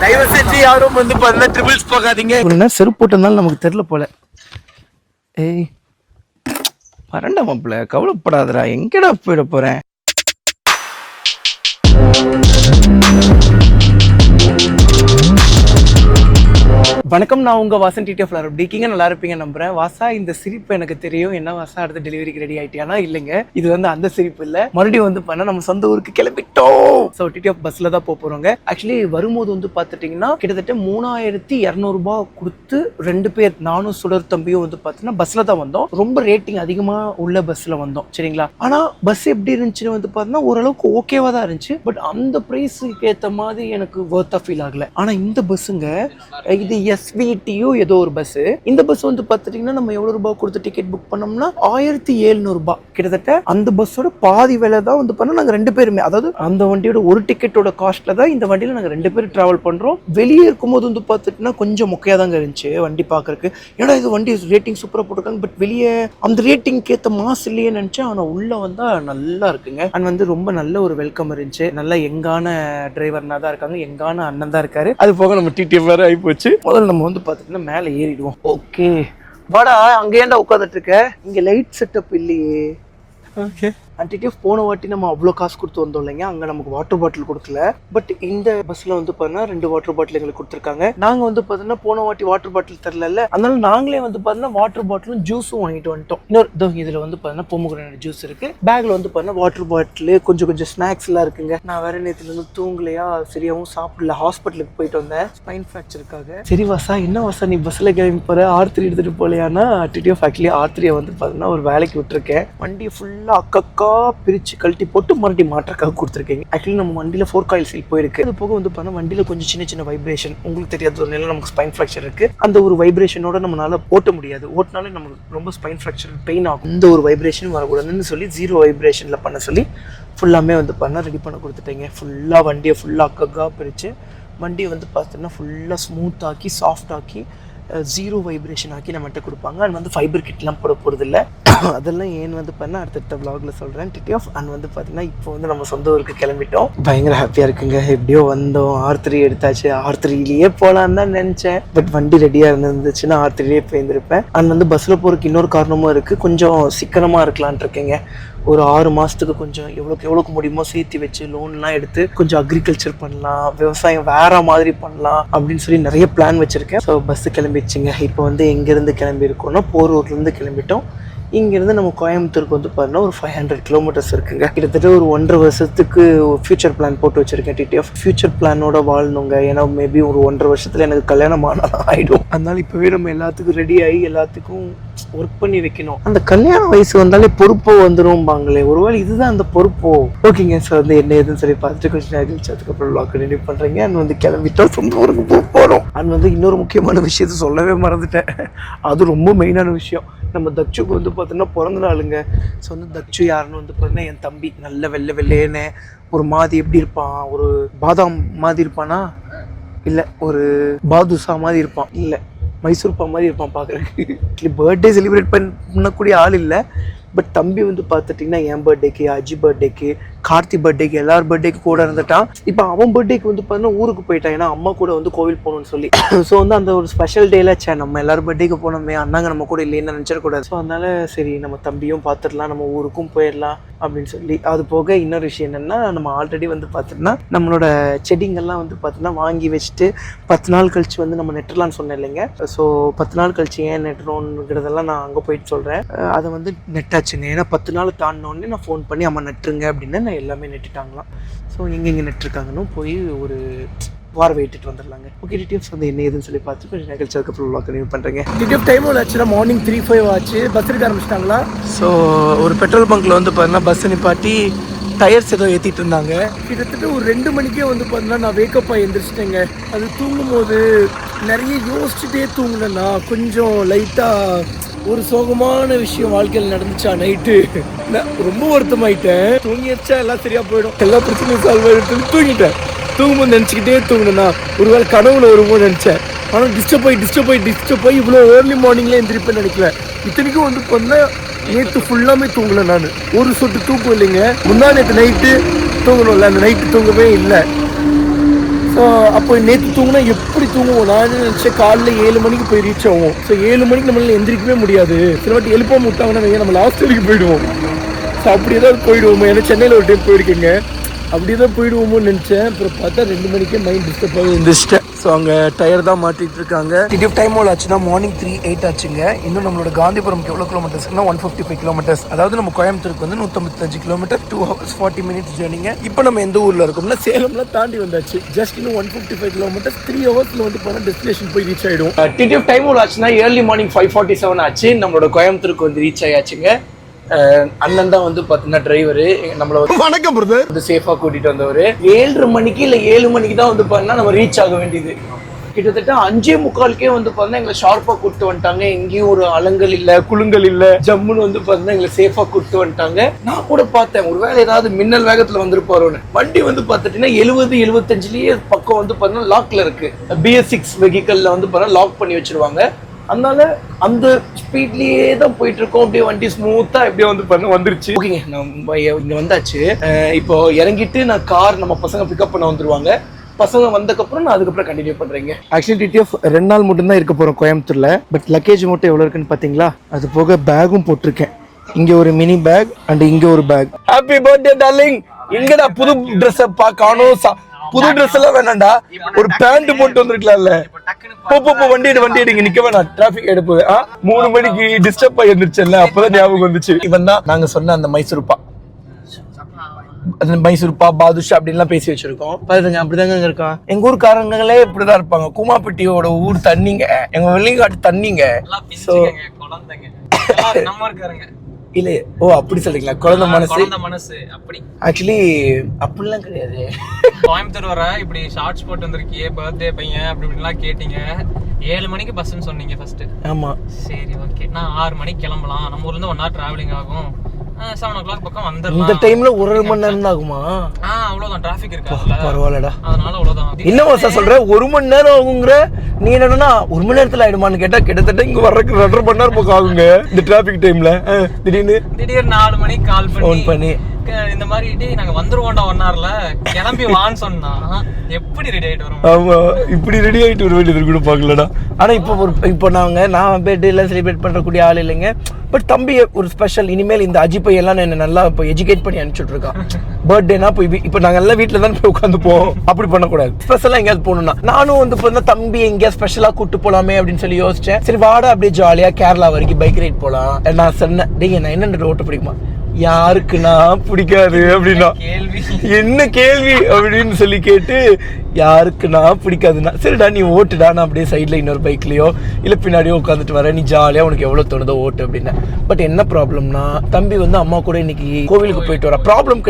தயவு செஞ்சு யாரும் வந்து பண்ண ட்ரிபிள்ஸ் போகாதீங்க. செருப்பு போட்டதுனால நமக்கு தெரியல போல. ஏய் வரண்டா மாப்பிள்ள, கவலைப்படாதடா, எங்கடா போயிட போறேன். வணக்கம், நான் உங்க வாசன் டிடிஎஃப். எப்படி இருக்கீங்க? நல்லா இருப்பீங்க நம்புறேன். வாசா, இந்த சிரிப்பு எனக்கு தெரியும். என்ன வாசா, அடுத்த டெலிவரிக்கு ரெடி ஆயிட்டியானா? இல்லைங்க, இது வந்து அந்த சிரிப்பு இல்ல. மறுபடியும் வந்து பண்ண நம்ம சொந்த ஊருக்கு கிளம்பிட்டோம். ஸோ டிடிஎஃப் பஸ்ல தான் போறோங்க. ஆக்சுவலி வரும்போது வந்து பாத்துட்டீங்கன்னா கிட்டத்தட்ட 3200 ரூபாய் கொடுத்து 2 பேர், நானும் சுடர் தம்பியும் வந்து பாத்தீங்கன்னா பஸ்ல தான் வந்தோம். ரொம்ப ரேட்டிங் அதிகமா உள்ள பஸ்ல வந்தோம், சரிங்களா? ஆனா பஸ் எப்படி இருந்துச்சுன்னு வந்து பாத்தீங்கன்னா ஓரளவுக்கு ஓகேவா தான் இருந்துச்சு. பட் அந்த பிரைஸுக்கு ஏத்த மாதிரி எனக்கு வொர்த்தா ஃபீல் ஆகல. ஆனா இந்த பஸ்ஸுங்க, இது SVTU ஏதோ ஒரு பஸ். இந்த பஸ் வந்து பாத்துட்டீங்கன்னா நம்ம எவ்வளவு ரூபாய் கொடுத்து டிக்கெட் புக் பண்ணோம்னா 1700 ரூபாய். கிட்டத்தட்ட அந்த பஸ்ஸோட பாதி விலை தான் வந்து பண்ண. நாங்க 2 பேருமே, அதாவது அந்த வண்டியோட ஒரு டிக்கெட்டோட காஸ்ட்ல தான் இந்த வண்டியில நாங்க 2 பேரும் டிராவல் பண்றோம். வெளியே இருக்கும்போது வந்து பாத்துட்டீங்கன்னா கொஞ்சம் மொக்கையா தாங்க இருந்துச்சு வண்டி பாக்குறதுக்கு. ஏன்னா இது வண்டி ரேட்டிங் சூப்பரா போட்டிருக்காங்க, பட் வெளியே அந்த ரேட்டிங்க்கு ஏத்த மாஸ் இல்லையே நினைச்சேன். ஆனா உள்ள வந்தா நல்லா இருக்குங்க. அண்ட் வந்து ரொம்ப நல்ல ஒரு வெல்கம் இருந்துச்சு. நல்ல யங்கான டிரைவர்னா தான் இருக்காங்க, யங்கான அண்ணன் தான் இருக்காரு. அது போக நம்ம டிடிஎஃப் வேற ஆகி போச்சு. முதல்ல நம்ம வந்து பாத்துட்டீங்கன்னா மேலே ஏறிடுவோம். ஓகே வாடா, அங்க ஏன்டா உட்காந்துட்டு இருக்க? இங்க லைட் செட்டப் இல்லையே. ஓகே, டிடிஎஃப் போன வாட்டி நம்ம அவ்வளோ காசு கொடுத்து வந்தோம் இல்லைங்க, அங்கே நமக்கு வாட்டர் பாட்டில் கொடுக்கல. பட் இந்த பஸ்ஸில் வந்து பார்த்தீங்கன்னா 2 வாட்டர் பாட்டில் எங்களுக்கு கொடுத்துருக்காங்க. நாங்கள் வந்து பார்த்தீங்கன்னா போன வாட்டி வாட்டர் பாட்டில் தரல, அதனால நாங்களே வந்து பார்த்தீங்கன்னா வாட்டர் பாட்டிலும் ஜூஸும் வாங்கிட்டு வந்துட்டோம். இன்னொரு இதில் வந்து பார்த்தீங்கன்னா பொமோகிரானேட் ஜூஸ் இருக்கு. பேக்கில் வந்து பார்த்தீங்கன்னா வாட்டர் பாட்டில், கொஞ்சம் ஸ்நாக்ஸ் எல்லாம் இருக்குங்க. நான் வேற நேரத்துலேருந்து தூங்கலையா, சரியாகவும் சாப்பிடல. ஹாஸ்பிட்டலுக்கு போயிட்டு வந்தேன் ஸ்பைன் ஃப்ராக்சருக்காக. சரி வாசா, என்ன வாசா நீ பஸ்ஸில் கிளம்பி போகிற, R3 எடுத்துகிட்டு போகலையானா? டிடிஎஃப் ஆக்சுவலி R3 வந்து பார்த்தீங்கன்னா ஒரு வேலைக்கு விட்டுருக்கேன். வண்டியை ஃபுல்லாக அக்கக்கா பிரிச்சு கழட்டி போட்டு மறுபடியும் மாற்றக்காக கொடுத்துருக்கீங்க. ஆக்சுவலி நம்ம வண்டியில 4 காயில் சீல் போயிருக்கு. அது போக வந்து பார்த்தா வண்டியில கொஞ்சம் சின்ன வைப்ரேஷன், உங்களுக்கு தெரியாத ஒரு நிலை, நமக்கு ஸ்பைன் ஃப்ராக்சர் இருக்கு. அந்த ஒரு வைப்ரேஷனோட நம்மளால ஓட்ட முடியாது. ஓட்டினாலே நமக்கு ரொம்ப ஸ்பைன் ஃப்ராக்சர் பெயின் ஆகும். இந்த ஒரு வைப்ரேஷன் வரக்கூடாதுன்னு சொல்லி 0 வைப்ரேஷன்ல பண்ண சொல்லி ஃபுல்லாமே வந்து பண்ண ரெடி பண்ண கொடுத்துட்டீங்க. ஃபுல்லா வண்டியை ஃபுல்லா அக்கக்கா பிரிச்சு வண்டியை வந்து பார்த்தீங்கன்னா ஃபுல்லா ஸ்மூத் ஆக்கி, சாஃப்ட் ஆக்கி, 0 வைப்ரேஷன் ஆக்கி நம்மகிட்ட கொடுப்பாங்க. அண்ட் வந்து ஃபைபர் கிட்லாம் போட போகிறது இல்லை. அதெல்லாம் ஏன் வந்து பண்ணால் அடுத்தடுத்த விளாகில் சொல்கிறேன் டிடிஎஃப். அண்ட் வந்து பார்த்தீங்கன்னா இப்போ வந்து நம்ம சொந்த ஊருக்கு கிளம்பிட்டோம். பயங்கர ஹாப்பியாக இருக்குங்க. எப்படியோ வந்தோம், R3 எடுத்தாச்சு. R3லேயே போகலான்னு தான் நினச்சேன், பட் வண்டி ரெடியாக இருந்துச்சுன்னா R3லேயே போயிருந்திருப்பேன். அண்ட் வந்து பஸ்ஸில் போகிறதுக்கு இன்னொரு காரணமும் இருக்குது, கொஞ்சம் சிக்கனமாக இருக்கலான் இருக்கேங்க. ஒரு 6 மாதத்துக்கு கொஞ்சம் எவ்வளோக்கு முடியுமோ சேர்த்து வச்சு லோன்லாம் எடுத்து கொஞ்சம் அக்ரிகல்ச்சர் பண்ணலாம், விவசாயம் வேற மாதிரி பண்ணலாம் அப்படின்னு சொல்லி நிறைய பிளான் வச்சுருக்கேன். ஸோ பஸ்ஸு கிளம்பிடுச்சுங்க. இப்போ வந்து எங்கேருந்து கிளம்பியிருக்கோன்னா போரூர்லேருந்து கிளம்பிட்டோம். இங்கேருந்து நம்ம கோயம்புத்தூருக்கு வந்து பார்த்தீங்கன்னா ஒரு 500 கிலோமீட்டர்ஸ் இருக்குங்க. கிட்டத்தட்ட ஒரு 1.5 வருஷத்துக்கு ஃபியூச்சர் பிளான் போட்டு வச்சிருக்கேன் டிடிஎஃப். ஃபியூச்சர் பிளானோட வாழணுங்க. ஏன்னா மேபி ஒரு 1.5 வருஷத்துல எனக்கு கல்யாணம் ஆகிடும். அதனால இப்போவே நம்ம எல்லாத்துக்கும் ரெடி ஆகி எல்லாத்துக்கும் ஒர்க் பண்ணி வைக்கணும். அந்த கல்யாண வயசு வந்தாலே பொறுப்போ வந்துரும்பாங்களே, ஒருவேளை இதுதான் அந்த பொறுப்போ. ஓகேங்க, ஸோ வந்து என்ன ஏதுன்னு சொல்லி பார்த்துட்டு கொஞ்சம் நேரம் கழிச்சு அதுக்கப்புறம் லாக் ரெடி பண்ணுறீங்க. அண்ட் வந்து கிளம்பிட்டோம், சொந்த ஊருக்கு போகிறோம். அண்ட் வந்து இன்னொரு முக்கியமான விஷயத்த சொல்லவே மறந்துட்டேன். அது ரொம்ப மெயினான விஷயம். நம்ம தச்சுக்கு வந்து பார்த்தீங்கன்னா பிறந்த நாளுங்க. ஸோ வந்து தச்சு யாருன்னு வந்து பார்த்தீங்கன்னா என் தம்பி. நல்ல வெள்ளைன்னு ஒரு மாதிரி எப்படி இருப்பான், ஒரு பாதாம் மாதிரி இருப்பானா, இல்லை ஒரு பாதுஷா மாதிரி இருப்பான், இல்லை மைசூர்பா மாதிரி இருப்பான் பார்க்குறதுக்கு. பர்த்டே செலிப்ரேட் பண்ணக்கூடிய ஆள் இல்லை. பட் தம்பி வந்து பார்த்துட்டிங்கன்னா என் பர்த்டேக்கு, அஜி பர்த்டேக்கு, கார்த்தி பர்த்டேக்கு, எல்லார் பர்த்டேக்கு கூட இருந்துட்டான். இப்போ அவன் பர்த்டேக்கு வந்து பார்த்தீங்கன்னா ஊருக்கு போயிட்டான். ஏன்னா அம்மா கூட வந்து கோவில் போகணும்னு சொல்லி. ஸோ வந்து அந்த ஒரு ஸ்பெஷல் டேல நம்ம எல்லாரும் பர்த்டேக்கு போனோமே, அண்ணாங்க நம்ம கூட இல்லைன்னு நினச்சிடக்கூடாது. ஸோ அதனால சரி நம்ம தம்பியும் பார்த்துடலாம், நம்ம ஊருக்கும் போயிடலாம் அப்படின்னு சொல்லி. அது போக இன்னொரு விஷயம் என்னென்னா, நம்ம ஆல்ரெடி வந்து பார்த்தோம்னா நம்மளோட செடிங்கள்லாம் வந்து பார்த்தோன்னா வாங்கி வச்சுட்டு 10 நாள் கழிச்சு வந்து நம்ம நெட்டுலான்னு சொன்னேன் இல்லைங்க. ஸோ 10 நாள் கழிச்சு ஏன் நெட்டுறோங்கிறதெல்லாம் நான் அங்கே போயிட்டு சொல்கிறேன். அதை வந்து நெட்டாச்சுங்க. ஏன்னா 10 நாள் தாண்டினோடனே நான் ஃபோன் பண்ணி அம்மா நட்டுருங்க அப்படின்னு நான் எல்லாமே நெட்டுட்டாங்களாம். ஸோ எங்கெங்கே நெட்டுருக்காங்கன்னு போய் ஒரு வார வெயிட்டு வந்துடலாங்க. ஓகே டிடிஎஃப்ஸ் வந்து என்ன ஏதுன்னு சொல்லி பார்த்து கொஞ்சம் நிகழ்ச்சி அதுக்கப்புறம் லாக் கன்டினியூ பண்ணுறேங்க. டிடிஎஃப் டைம் ஆச்சுன்னா மார்னிங் 3:05 ஆச்சு. பஸ் எடுக்க ஆரம்பிச்சிட்டாங்களா? ஸோ ஒரு பெட்ரோல் பங்க்கில் வந்து பார்த்தீங்கன்னா பஸ் நிப்பாட்டி டயர்ஸ் ஏதோ ஏற்றிட்டு இருந்தாங்க. கிட்டத்தட்ட ஒரு 2 மணிக்கே வந்து பார்த்தீங்கன்னா நான் வேக்கப் ஆகி எழுந்திரிச்சிட்டேங்க. அது தூங்கும் போது நிறைய யோசிச்சுட்டே தூங்கினேன்னா கொஞ்சம் லைட்டாக ஒரு சோகமான விஷயம் வாழ்க்கையில் நடந்துச்சா நைட்டு. நான் ரொம்ப வருத்தமாயிட்டேன். தூங்கிடுச்சா எல்லாம் சரியா போயிடும், எல்லா பிரச்சனையும் சால்வ் ஆகிட்டு தூங்கிட்டேன். தூங்கும்போது நினச்சிக்கிட்டே தூங்கினேன்னா ஒருவேளை கனவுல வருமோ நினச்சேன். ஆனால் டிஸ்டர்ப் ஆகி இவ்வளோ ஏர்லி மார்னிங்ல எந்திரிப்பேன்னு நினைக்கல. இத்தனைக்கும் வந்து பண்ண நேற்று ஃபுல்லாமே தூங்கல. நான் ஒரு சொட்டு தூக்கம் இல்லைங்க. முந்தா நேற்று நைட்டு தூங்கணும்ல, அந்த நைட்டு தூங்கவே இல்லை. ஸோ ஸோ அப்போ நேற்று தூங்கினா எப்படி தூங்குவோம்? நான் நினச்சேன் காலைல 7 மணிக்கு போய் ரீச் ஆகும். ஸோ 7 மணிக்கு நம்மளால எந்திரிக்கவே முடியாது. சில வாட்டி எழுப்பாம விட்டாங்கன்னா நம்ம லாஸ்ட் வரைக்கும் போயிடுவோம். ஸோ அப்படி ஏதாவது போயிடுவோமோ, ஏன்னா சென்னையில் ஒரு டைம் போயிருக்கேங்க, அப்படி தான் போயிடுவோமோன்னு நினச்சேன். அப்புறம் பார்த்தா 2 மணிக்கே மைண்ட் டிஸ்டர்ப் ஆகி எழுந்திரிச்சிட்டேன். ஸோ அங்கே டயர் தான் மாட்டிகிட்டு இருக்காங்க. டிடிஎஃப் டைம் எவ்வளோ ஆச்சுன்னா மார்னிங் 3:08 ஆச்சுங்க. இன்னும் நம்மளோட காந்திபுரம்க்கு எவ்வளோ கிலோமீட்டர்ஸ்னா 155 கிலோமீட்டர்ஸ். அதாவது நம்ம கோயம்புத்தூருக்கு வந்து 155 கிலோமீட்டர், 2 hours 40 minutes ஜேர்னிங்க. இப்போ நம்ம எந்த ஊரில் இருக்கோம்னா சேலம்லாம் தாண்டி வந்தாச்சு. ஜஸ்ட் இன்னும் 155 கிலோமீட்டர்ஸ், 3 ஹவர்ஸில் வந்து போனால் டெஸ்டினேஷன் போய் ரீச் ஆகிடும். டிடிஎஃப் டைம் எவ்வளோ ஆச்சுன்னா ஏர்லி மார்னிங் 5:47 ஆச்சு. நம்மளோட கோயம்புத்தூருக்கு வந்து ரீச் ஆயாச்சுங்க. அண்ணன் தான் வந்து பார்த்தீங்கன்னா டிரைவரு, நம்மள வணக்கம் பிரதர் வந்து சேஃபாக கூட்டிகிட்டு வந்தவர். 7:30 மணிக்கு இல்லை 7 மணிக்கு தான் வந்து பார்த்தீங்கன்னா நம்ம ரீச் ஆக வேண்டியது. கிட்டத்தட்ட 5:45 வந்து பார்த்தீங்கன்னா எங்களை ஷார்ப்பாக கூப்பிட்டு வந்துட்டாங்க. எங்கேயும் ஒரு அலங்கல் இல்லை, குலுங்கல் இல்லை, ஜம்முன்னு வந்து பார்த்தீங்கன்னா எங்களை சேஃபாக கூப்பிட்டு வந்துட்டாங்க. நான் கூட பார்த்தேன் ஒரு வேலை ஏதாவது மின்னல் வேகத்தில் வந்துருப்பாரோன்னு. வண்டி வந்து பார்த்துட்டீங்கன்னா 70-75 பக்கம் வந்து பார்த்தீங்கன்னா லாக்ல இருக்கு. BS6 வெஹிக்கல்ல வந்து பார்த்தீங்கன்னா லாக் பண்ணி வச்சிருவாங்க. அதனால அந்த ஸ்பீட்லயே தான் போயிட்டு இருக்கோம். அப்படியே வண்டி ஸ்மூத்தா எப்படியே வந்து வந்துருச்சு. ஓகேங்க, நம்ம இங்க வந்தாச்சு. இப்போ இறங்கிட்டு நான் கார் நம்ம பசங்க பிக்கப் பண்ண வந்துருவாங்க. பசங்க வந்ததுக்கப்புறம் நான் அதுக்கப்புறம் கண்டினியூ பண்றேங்க. ஆக்சுவலி டிடிஎஃப் 2 நாள் மட்டும் தான் இருக்க போறோம் கோயம்புத்தூர்ல. பட் லக்கேஜ் மட்டும் எவ்வளவு இருக்குன்னு பாத்தீங்களா? அது போக பேகும் போட்டிருக்கேன். இங்க ஒரு மினி பேக் அண்ட் இங்க ஒரு பேக். Happy birthday darling. எங்கடா புது ட்ரெஸ் காணோம்? புது ட்ரெஸ் எல்லாம் வேணாண்டா, ஒரு பேண்ட் போட்டு வந்துருக்கலாம்ல. வண்டி எடுங்க, நிக்க வேணாம், டிராபிக் எடுப்பு. 3 மணிக்கு டிஸ்டர்ப் ஆகி இருந்துச்சுல்ல, அப்பதான் ஞாபகம் வந்துச்சு. இவன் தான் நாங்க சொன்ன அந்த மைசூர்பா, பாதுஷா அப்படின்லாம் பேசி வச்சிருக்கோம். பாருங்க, அப்படிதாங்க இருக்கான். எங்க ஊர்காரங்களே இப்படிதான் இருப்பாங்க. கூமாப்பட்டியோட ஊர் தண்ணிங்க, எங்க வெள்ளிங்காட்டு தண்ணிங்க. இல்ல, ஓ அப்படி சொல்றீங்களா? குழந்தை மனசு அப்படி. ஆக்சுவலி அப்படிலாம் கிடையாது. கோயம்புத்தூர் வர இப்படி ஷார்ட்ஸ் போட்டு வந்திருக்கியே, பர்த்டே பையன் அப்படி இப்படிலாம் கேட்டீங்க. 7 மணிக்கு பஸ்ன்னு சொன்னீங்க ஃபர்ஸ்ட். ஆமா, சரி ஓகே. நான் 6 மணிக்கு கிளம்பலாம், நம்ம ஊர்ல இருந்து 1 hour டிராவலிங் ஆகும். 7 o'clock பக்கம் வந்துடலாம். இந்த டைம்ல 1 மணி நேரம் தான் ஆகுமா? அவ்வளவுதான், டிராபிக் இருக்காதுல. பரவாயில்லடா, அதனால அவ்வளவுதான். இன்னும் சொல்ற 1 மணி நேரம் ஆகுங்கிற, நீ என்னன்னா 1 மணி நேரத்துல ஆயிடுமான்னு கேட்டா கிட்டத்தட்ட இங்க வர்றதுக்கு 2.5 மணி நேரம் பக்கம் ஆகுங்க இந்த டிராபிக் டைம்ல. திடீர்னு 4 மணிக்கு கால் பண்ணி இந்த மாதிரி நாங்க வந்துருவோம்டா 1 hourல கிளம்பி வான்னு சொன்னா எப்படி ரெடி ஆயிட்டு வரும்? ஆமா, இப்படி ரெடி ஆயிட்டு வர வேண்டியது கூட பாக்கலடா. ஆனா இப்போ நான் பர்த்டே எல்லாம் செலிப்ரேட் பண்றக்கூடிய ஆள் இல்லைங்க. பட் தம்பி ஒரு ஸ்பெஷல். இனிமேல் இந்த அஜிப்பை எல்லாம் என்ன நல்லா இப்போ எஜுகேட் பண்ணி அனுப்பிச்சுட்டு இருக்கான். பர்த்டேனா போய் இப்போ நாங்க எல்லாம் வீட்டுல தான் போய் உட்காந்து போவோம். அப்படி பண்ணக்கூடாது. ஸ்பெஷலா எங்கேயாவது போகணும்னா நானும் வந்து தம்பி எங்கேயா ஸ்பெஷலா கூட்டு போலாமே அப்படின்னு சொல்லி யோசிச்சேன். சரி வாடா அப்படியே ஜாலியா கேரளா வரைக்கும் பைக் ரைட் போலாம். நான் சொன்னேன், டேய் நான் என்ன ஓட்ட பிடிக்குமா? யாருக்குன்னா பிடிக்காது அப்படின்னா, என்ன கேள்வி அப்படின்னு சொல்லி கேட்டு, யாருக்குன்னா பிடிக்காதுன்னா சரிடா நீ ஓட்டுடா, நான் அப்படியே சைட்ல இன்னொரு பைக்லயோ இல்ல பின்னாடியோ உட்காந்துட்டு வரேன், நீ ஜாலியா உனக்கு எவ்வளவு தோணுதோ ஓட்டு அப்படின்னு. பட் என்ன ப்ராப்ளம்னா, தம்பி வந்து அம்மா கூட இன்னைக்கு கோவிலுக்கு போயிட்டு வர. ப்ராப்ளம்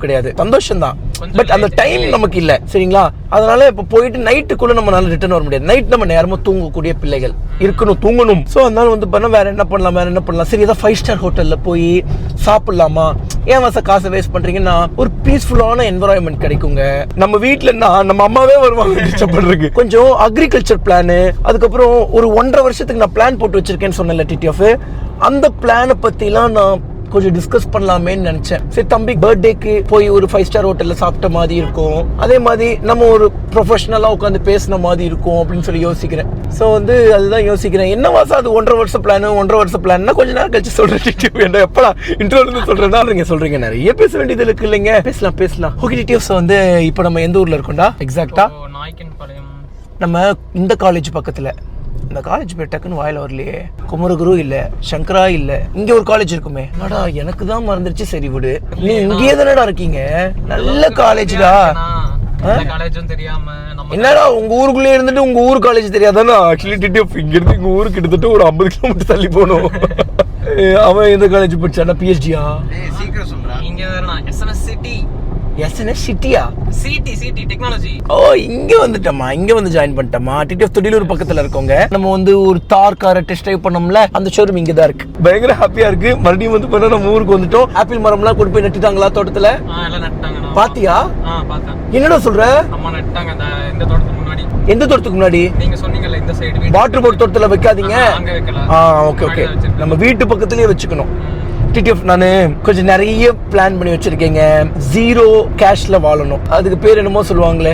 கிடையாது, சந்தோஷம் தான். பட் அந்த டைம் நமக்கு இல்ல, சரிங்களா? அதனால இப்ப போயிட்டு நைட்டுக்குள்ள நம்மளால ரிட்டர்ன் வர முடியாது. நைட் நம்ம நேரமா தூங்கக்கூடிய பிள்ளைகள் இருக்கணும், தூங்கணும். சோ அதனால வந்து பண்ண வேற என்ன பண்ணலாம், சரி ஏதாவது 5 star ஹோட்டல்ல போய் சாப்பிடலாமா? ஏன் காசை வேஸ்ட் பண்றீங்கன்னா, ஒரு பீஸ்ஃபுல்லான என்விரான்மெண்ட் கிடைக்குங்க. நம்ம வீட்டுல நம்ம அம்மாவே வருவாங்க டிஸ்டர்ப் கொஞ்சம் அக்ரிகல்ச்சர் பிளான். அதுக்கப்புறம் ஒரு 1.5 வருஷத்துக்கு நான் பிளான் போட்டு வச்சிருக்கேன்னு சொன்னேன்ல டிடிஎஃப், அந்த பிளானை பத்திலாம் நான் கொஞ்சம் டிஸ்கஸ் பண்ணலாமேன்னு நினைச்சேன். சரி தம்பி பர்த்டேக்கு போய் ஒரு 5 star ஹோட்டல்ல சாப்பிட்ட மாதிரி இருக்கும், அதே மாதிரி நம்ம ஒரு ப்ரொஃபஷனலா உட்காந்து பேசின மாதிரி இருக்கும் அப்படின்னு சொல்லி யோசிக்கிறேன். ஸோ வந்து அதுதான் யோசிக்கிறேன். என்ன வாசம் அது 1.5 வருஷ பிளான் கொஞ்ச நேரம் கழிச்சு சொல்றேன். எப்படா இன்ட்ரோல சொல்றேன்னா நீங்க சொல்றீங்க நிறைய பேச வேண்டியது இருக்கு இல்லைங்க. பேசலாம். ஓகே டிடிஎஃப், வந்து இப்போ நம்ம எந்த ஊர்ல இருக்கோம்டா எக்ஸாக்டா? நாய்க்கன்பாளையம். நம்ம இந்த காலேஜ் பக்கத்துல. இந்த காலேஜ் பேர் டக்குன்னு வாயில வரலையே. குமரகுரு இல்ல, சங்கரா இல்ல, இங்க ஒரு காலேஜ் இருக்குமே. என்னடா எனக்கு தான் மறந்துருச்சு. சரி விடு, நீ இங்கே தானடா இருக்கீங்க. நல்ல காலேஜ்டா. என்னடா உங்க ஊருக்குள்ளே இருந்துட்டு உங்க ஊர் காலேஜ் தெரியாதானா? ஆக்சுவலி டிடிஎஃப் இங்க இருந்து எங்க ஊருக்கு கிட்டத்தட்ட ஒரு 50 கிலோமீட்டர் தள்ளி போகணும். அவன் எந்த காலேஜ் படிச்சானா? பிஹெச்டியா? சீக்கிரம் சொல்றேன். இங்க வரணும், எஸ்என்எஸ் சிட்டி. எஸ்என்எஸ் சிட்டியா? City technology. ஓ, இங்க வந்துட்டமா, இங்க வந்து ஜாயின் பண்ணிட்டமா. டிடிஎஃப் தொடிலூர் பக்கத்துல இருக்கோங்க. நம்ம வந்து ஒரு தார் காரை டெஸ்ட் டிரைவ் பண்ணோம்ல, அந்த ஷோரூம் இங்க தான் இருக்கு. பயங்கர ஹாப்பியா இருக்கு. மறுபடியும் வந்து பண்ண நம்ம ஊருக்கு வந்துட்டோம். ஆப்பிள் மரம்லாம் கொண்டு போய் நட்டுட்டாங்களா தோட்டத்துல? எல்லாம் நட்டாங்க. பாத்தியா? பார்த்தேன். என்னடா சொல்ற? அம்மா நட்டாங்க இந்த தோட்டத்துக்கு முன்னாடி. எந்த தோட்டத்துக்கு முன்னாடி? நீங்க சொன்னீங்கல்ல இந்த சைடு வாட்டர் போர்ட் தோட்டத்துல வைக்காதீங்க. அங்க வைக்கல. ஓகே. நம்ம வீட்டு பக்கத்துலயே வச்சுக்கணும். டிடிஎஃப் நானு கொஞ்சம் நிறைய பிளான் பண்ணி வச்சிருக்கேங்க. 0 கேஷ்ல வாழணும். அதுக்கு பேர் என்னமோ சொல்லுவாங்களே,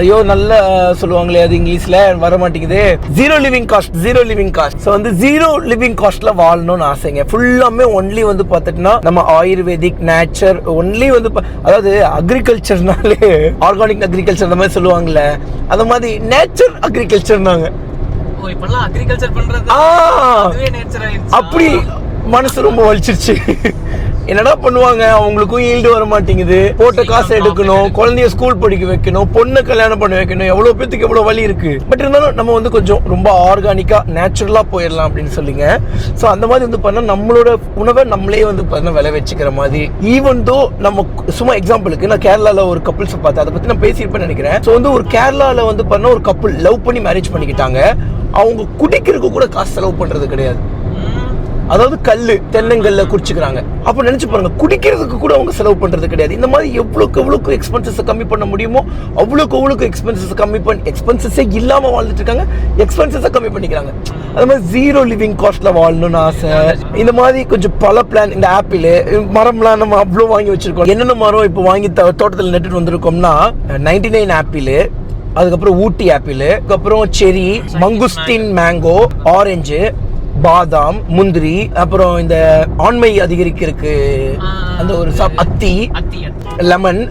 ஐயோ நல்ல சொல்லுவாங்களே அது இங்கிலீஷ்ல வர மாட்டேங்குது. Zero living cost. ஸோ வந்து ஜீரோ லிவிங் காஸ்ட்ல வாழணும்னு ஆசைங்க. ஃபுல்லாமே ஒன்லி வந்து பார்த்துட்டுனா நம்ம ஆயுர்வேதிக் நேச்சர் ஒன்லி வந்து அதாவது அக்ரிகல்ச்சர்னாலே ஆர்கானிக் அக்ரிகல்ச்சர் அந்த மாதிரி சொல்லுவாங்கல்ல, அந்த மாதிரி நேச்சர் அக்ரிகல்ச்சர்னாங்க. இப்பெல்லாம் அக்ரிகல்ச்சர் பண்றது அப்படி மனசு ரொம்ப வலிச்சிருச்சு. என்னடா பண்ணுவாங்க, அவங்களுக்கும் ஈல்டு வர மாட்டேங்குது, போட்ட காசை எடுக்கணும், குழந்தைய ஸ்கூல் படிக்க வைக்கணும், பொண்ணு கல்யாணம் பண்ண வைக்கணும், எவ்வளவு பேத்துக்கு எவ்வளவு வலி இருக்கு. பட் இருந்தாலும் நம்ம வந்து கொஞ்சம் ரொம்ப ஆர்கானிக்கா நேச்சுரலா போயிடலாம் அப்படின்னு சொல்லிங்க. ஸோ அந்த மாதிரி வந்து பண்ணா நம்மளோட உணவை நம்மளே வந்து பண்ண விளை வச்சுக்கிற மாதிரி. ஈவன் தோ நம்ம சும்மா எக்ஸாம்பிளுக்கு நான் கேரளால ஒரு கப்புள்ஸ் பார்த்தேன், அதை பத்தி நான் பேசியிருப்பேன்னு நினைக்கிறேன். ஸோ வந்து ஒரு கேரளால வந்து பண்ண ஒரு கப்புள் லவ் பண்ணி மேரேஜ் பண்ணிக்கிட்டாங்க. அவங்க குடிக்கிறதுக்கு கூட காசு செலவு பண்றது கிடையாது. அதாவது கல்லு தென்னங்கல்ல குடிச்சுக்கிறாங்க. அப்ப நினைச்சு பாருங்க, குடிக்கிறதுக்கு கூட அவங்க செலவு பண்றது கிடையாது. இந்த மாதிரி எவ்வளவுக்கு எக்ஸ்பென்சஸ் கம்மி பண்ண முடியுமோ அவ்வளவுக்கு எக்ஸ்பென்சஸ் கம்மி பண்ணி, எக்ஸ்பென்சஸே இல்லாம வாழ்ந்துட்டு இருக்காங்க, எக்ஸ்பென்சஸை கம்மி பண்ணிக்கிறாங்க. அது மாதிரி ஜீரோ லிவிங் காஸ்ட்ல வாழணும்னு ஆசை. இந்த மாதிரி கொஞ்சம் பல பிளான். இந்த ஆப்பிள் மரம்லாம் நம்ம அவ்வளவு வாங்கி வச்சிருக்கோம். என்னென்ன மரம் இப்போ வாங்கி தோட்டத்தில் நட்டுட்டு வந்திருக்கோம்னா 99 ஆப்பிள், அதுக்கப்புறம் ஊட்டி ஆப்பிள், அதுக்கப்புறம் செரி, மங்குஸ்டின் மேங்கோ, ஆரஞ்சு, பாதாம், முந்திரி, அப்புறம் இந்த ஆண்மை அதிகரிக்கிறதுக்கு அந்த ஒரு அத்தி, லெமன்,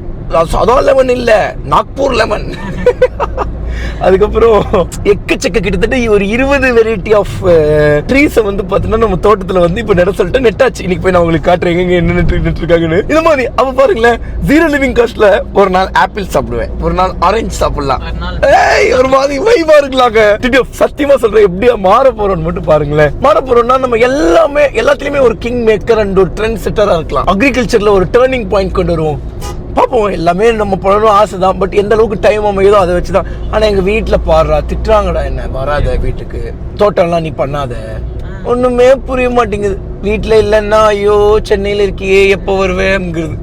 சாதா லெமன் இல்ல, நாக்பூர் லெமன். அதுக்கப்புறம் எக்கச்சக்க கிட்டத்தட்ட ஒரு 20 வெரைட்டி ஆஃப் ட்ரீஸை வந்து பார்த்தீங்கன்னா நம்ம தோட்டத்தில் வந்து இப்போ நட சொல்லிட்டு நெட்டாச்சு. இன்னைக்கு போய் நான் உங்களுக்கு காட்டுறேன் எங்க என்ன நட்டு இருக்காங்கன்னு. இந்த மாதிரி அப்ப பாருங்களேன், ஜீரோ லிவிங் காஸ்ட்ல ஒரு நாள் ஆப்பிள் சாப்பிடுவேன், ஒரு நாள் ஆரஞ்சு சாப்பிடலாம், ஒரு மாதிரி வைபா இருக்கலாங்க. சத்தியமா சொல்றேன், எப்படியா மாற போறோம்னு மட்டும் பாருங்களேன். மாற போறோம்னா நம்ம எல்லாத்துலயுமே ஒரு கிங் மேக்கர் அண்ட் ஒரு ட்ரெண்ட் செட்டரா இருக்கலாம். அக்ரிகல்ச்சர்ல ஒரு டேர்னிங் பாயிண்ட் கொண்டு வருவோம். பார்ப்போம், எல்லாமே நம்ம பண்ணணும் ஆசை தான். பட் எந்த அளவுக்கு டைம் அமையுதோ அதை வச்சுதான். ஆனா எங்க வீட்டுல பாடுறா திட்டுறாங்கடா, என்ன வராத வீட்டுக்கு, தோட்டம்லாம் நீ பண்ணாத, ஒண்ணுமே புரிய மாட்டேங்குது. வீட்டுல இல்லைன்னா ஐயோ சென்னையில இருக்கியே எப்போ வருவேங்கிறது.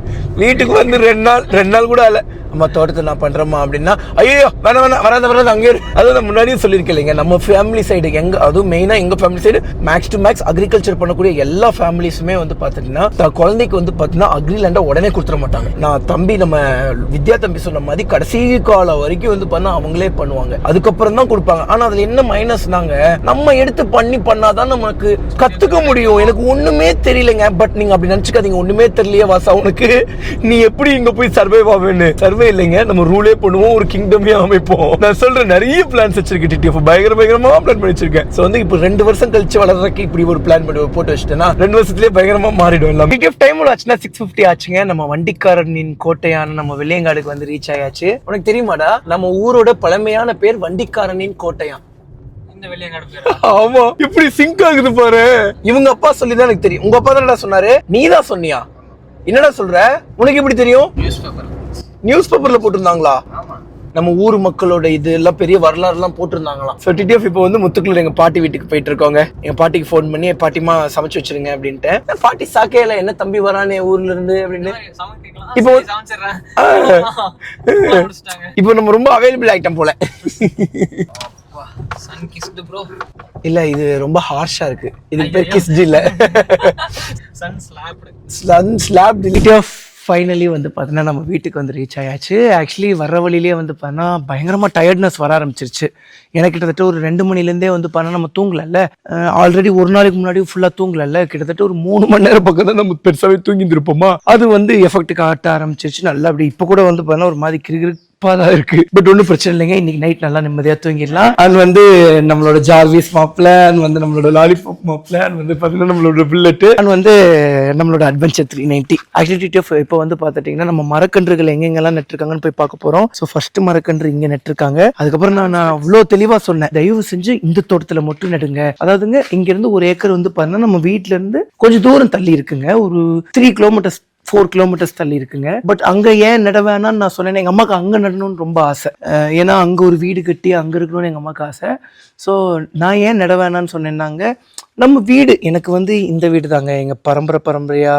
வீட்டுக்கு வந்து 2 நாள் கூட இல்ல, அம்மா தோட்டத்தை நான் பண்றேம்மா அப்படின்னா ஐயோ வேணாம் வராத அங்கே. அதான் நான் முன்னாடியே சொல்லியிருக்கேன் இல்லைங்க, நம்ம ஃபேமிலி சைடு அதுவும் மெயினா எங்க family side max to max agriculture பண்ணக்கூடிய எல்லா ஃபேமிலிஸுமே வந்து பாத்தீங்கன்னா குழந்தைக்கு வந்து பாத்தீங்கன்னா அக்ரிலேண்டா உடனே கொடுத்துட மாட்டாங்க. நான் தம்பி நம்ம வித்யா தம்பி சொன்ன மாதிரி கடைசி காலம் வரைக்கும் வந்து பண்ணா அவங்களே பண்ணுவாங்க, அதுக்கப்புறம் தான் கொடுப்பாங்க. ஆனா அதுல என்ன மைனஸ்னாங்க, நம்ம எடுத்து பண்ணாதான் நமக்கு கத்துக்க முடியும். எனக்கு ஒண்ணுமே தெரியலங்க. பட் நீங்க அப்படி நினைச்சுக்காதீங்க, ஒண்ணுமே தெரியலையே வாசா உனக்கு, நீ எப்படி இங்க போய் சர்வைவ் ஆவேன்னு. சர்வே இல்லைங்க, நம்ம ரூலே பண்ணுவோம், ஒரு கிங்டமே அமைப்போம். நான் சொல்றேன், நிறைய பிளான்ஸ் வச்சிருக்கேன் டிடிஎஃப், பயங்கரமா பிளான் பண்ணி வச்சிருக்கேன். சோ வந்து இப்போ 2 வருஷம் கழிச்சு வளர்றதுக்கு இப்படி ஒரு பிளான் பண்ணி போட்டு வச்சுட்டேன்னா 2 வருஷத்துலயே பயங்கரமா மாறிடும் எல்லாம். டிடிஎஃப் டைம் ஆச்சுன்னா 6:50 ஆச்சுங்க. நம்ம வண்டிக்காரனின் கோட்டையான நம்ம வெள்ளையங்காடுக்கு வந்து ரீச் ஆயாச்சு. உனக்கு தெரியுமாடா, நம்ம ஊரோட பழமையான பேர் வண்டிக்காரனின் கோட்டையா. ஆமா, இப்படி சிங்க் ஆகுது பாரு. இவங்க அப்பா சொல்லிதான் எனக்கு தெரியும். உங்க அப்பா தானடா சொன்னாரு, நீ தான் சொன்னியா? என்னடா சொல்ற, உனக்கு எப்படி தெரியும்? நியூஸ் பேப்பர்ல போட்டிருந்தாங்களா? நம்ம ஊர் மக்களோட இது எல்லாம் பெரிய வரலாறு எல்லாம் போட்டிருந்தாங்களாம். ஸோ டிடிஎஃப் இப்போ வந்து முத்துக்குள்ள எங்க பாட்டி வீட்டுக்கு போயிட்டு இருக்கோங்க. எங்க பாட்டிக்கு ஃபோன் பண்ணி பாட்டிமா சமைச்சு வச்சிருங்க அப்படின்ட்டு. பாட்டி சாக்கையில என்ன தம்பி வரானே ஊர்ல இருந்து அப்படின்னு. இப்போ நம்ம ரொம்ப அவைலபிள் ஆயிட்டோம் போல. இல்ல இது ரொம்ப ஹார்ஷா இருக்கு, இது பேர் கிஸ்ட் இல்ல, சன் ஸ்லாப்டு. ஃபைனலி வந்து பார்த்தீங்கன்னா நம்ம வீட்டுக்கு வந்து ரீச் ஆயாச்சு. ஆக்சுவலி வர வழியிலே வந்து பார்த்தா பயங்கரமாக டயர்ட்னஸ் வர ஆரம்பிச்சிருச்சு. எனக்கு கிட்டத்தட்ட ஒரு 2 மணிலேருந்தே வந்து பார்த்தா நம்ம தூங்கலல்ல, ஆல்ரெடி ஒரு நாளைக்கு முன்னாடி ஃபுல்லாக தூங்கலல்ல, கிட்டத்தட்ட ஒரு 3 மணி நேரம் பக்கம் தான் நம்ம பெருசாகவே தூங்கியிருப்போமா. அது வந்து எஃபெக்ட் காட்ட ஆரம்பிச்சிருச்சு நல்லா. அப்படி இப்போ கூட வந்து பார்த்தா ஒரு மாதிரி கிரிகிரி தான் இருக்கு. பட் ஒன்றும் பிரச்சனை இல்லைங்க, இன்னைக்கு நைட் நல்லா நிம்மதியா தூங்கிடலாம். அது வந்து நம்மளோட ஜார்விஸ் மாப்ள, வந்து நம்மளோட லாலிபாப் மாப்ள, வந்து பாத்தீங்கன்னா நம்மளோட புல்லட், வந்து நம்மளோட அட்வென்ச்சர் 390. ஆக்சுவலி இப்போ வந்து பாத்துட்டீங்கன்னா நம்ம மரக்கன்றுகள் எங்கெங்கெல்லாம் நட்டுருக்காங்கன்னு போய் பார்க்க போறோம். ஸோ ஃபர்ஸ்ட் மரக்கன்று இங்க நட்டுருக்காங்க. அதுக்கப்புறம் நான் அவ்வளோ தெளிவா சொன்னேன், தயவு செஞ்சு இந்த தோட்டத்துல மட்டும் நடுங்க. அதாவதுங்க இங்க இருந்து 1 ஏக்கர் வந்து பாத்தீங்கன்னா நம்ம வீட்டுல இருந்து கொஞ்சம் தூரம் தள்ளி இருக்குங்க, ஒரு 3 கிலோமீட்டர்ஸ் 4 கிலோமீட்டர்ஸ் தள்ளி இருக்குங்க. பட் அங்க ஏன் நட வேணான்னு நான் சொன்னேன், எங்க அம்மாக்கு அங்க நடணும்னு ரொம்ப ஆசை. ஏன்னா அங்க ஒரு வீடு கட்டி அங்க இருக்கணும்னு எங்க அம்மாக்கு ஆசை. ஸோ நான் ஏன் நட வேணான்னு சொன்னேன்னாங்க, நம்ம வீடு எனக்கு வந்து இந்த வீடு தாங்க, எங்க பரம்பரையா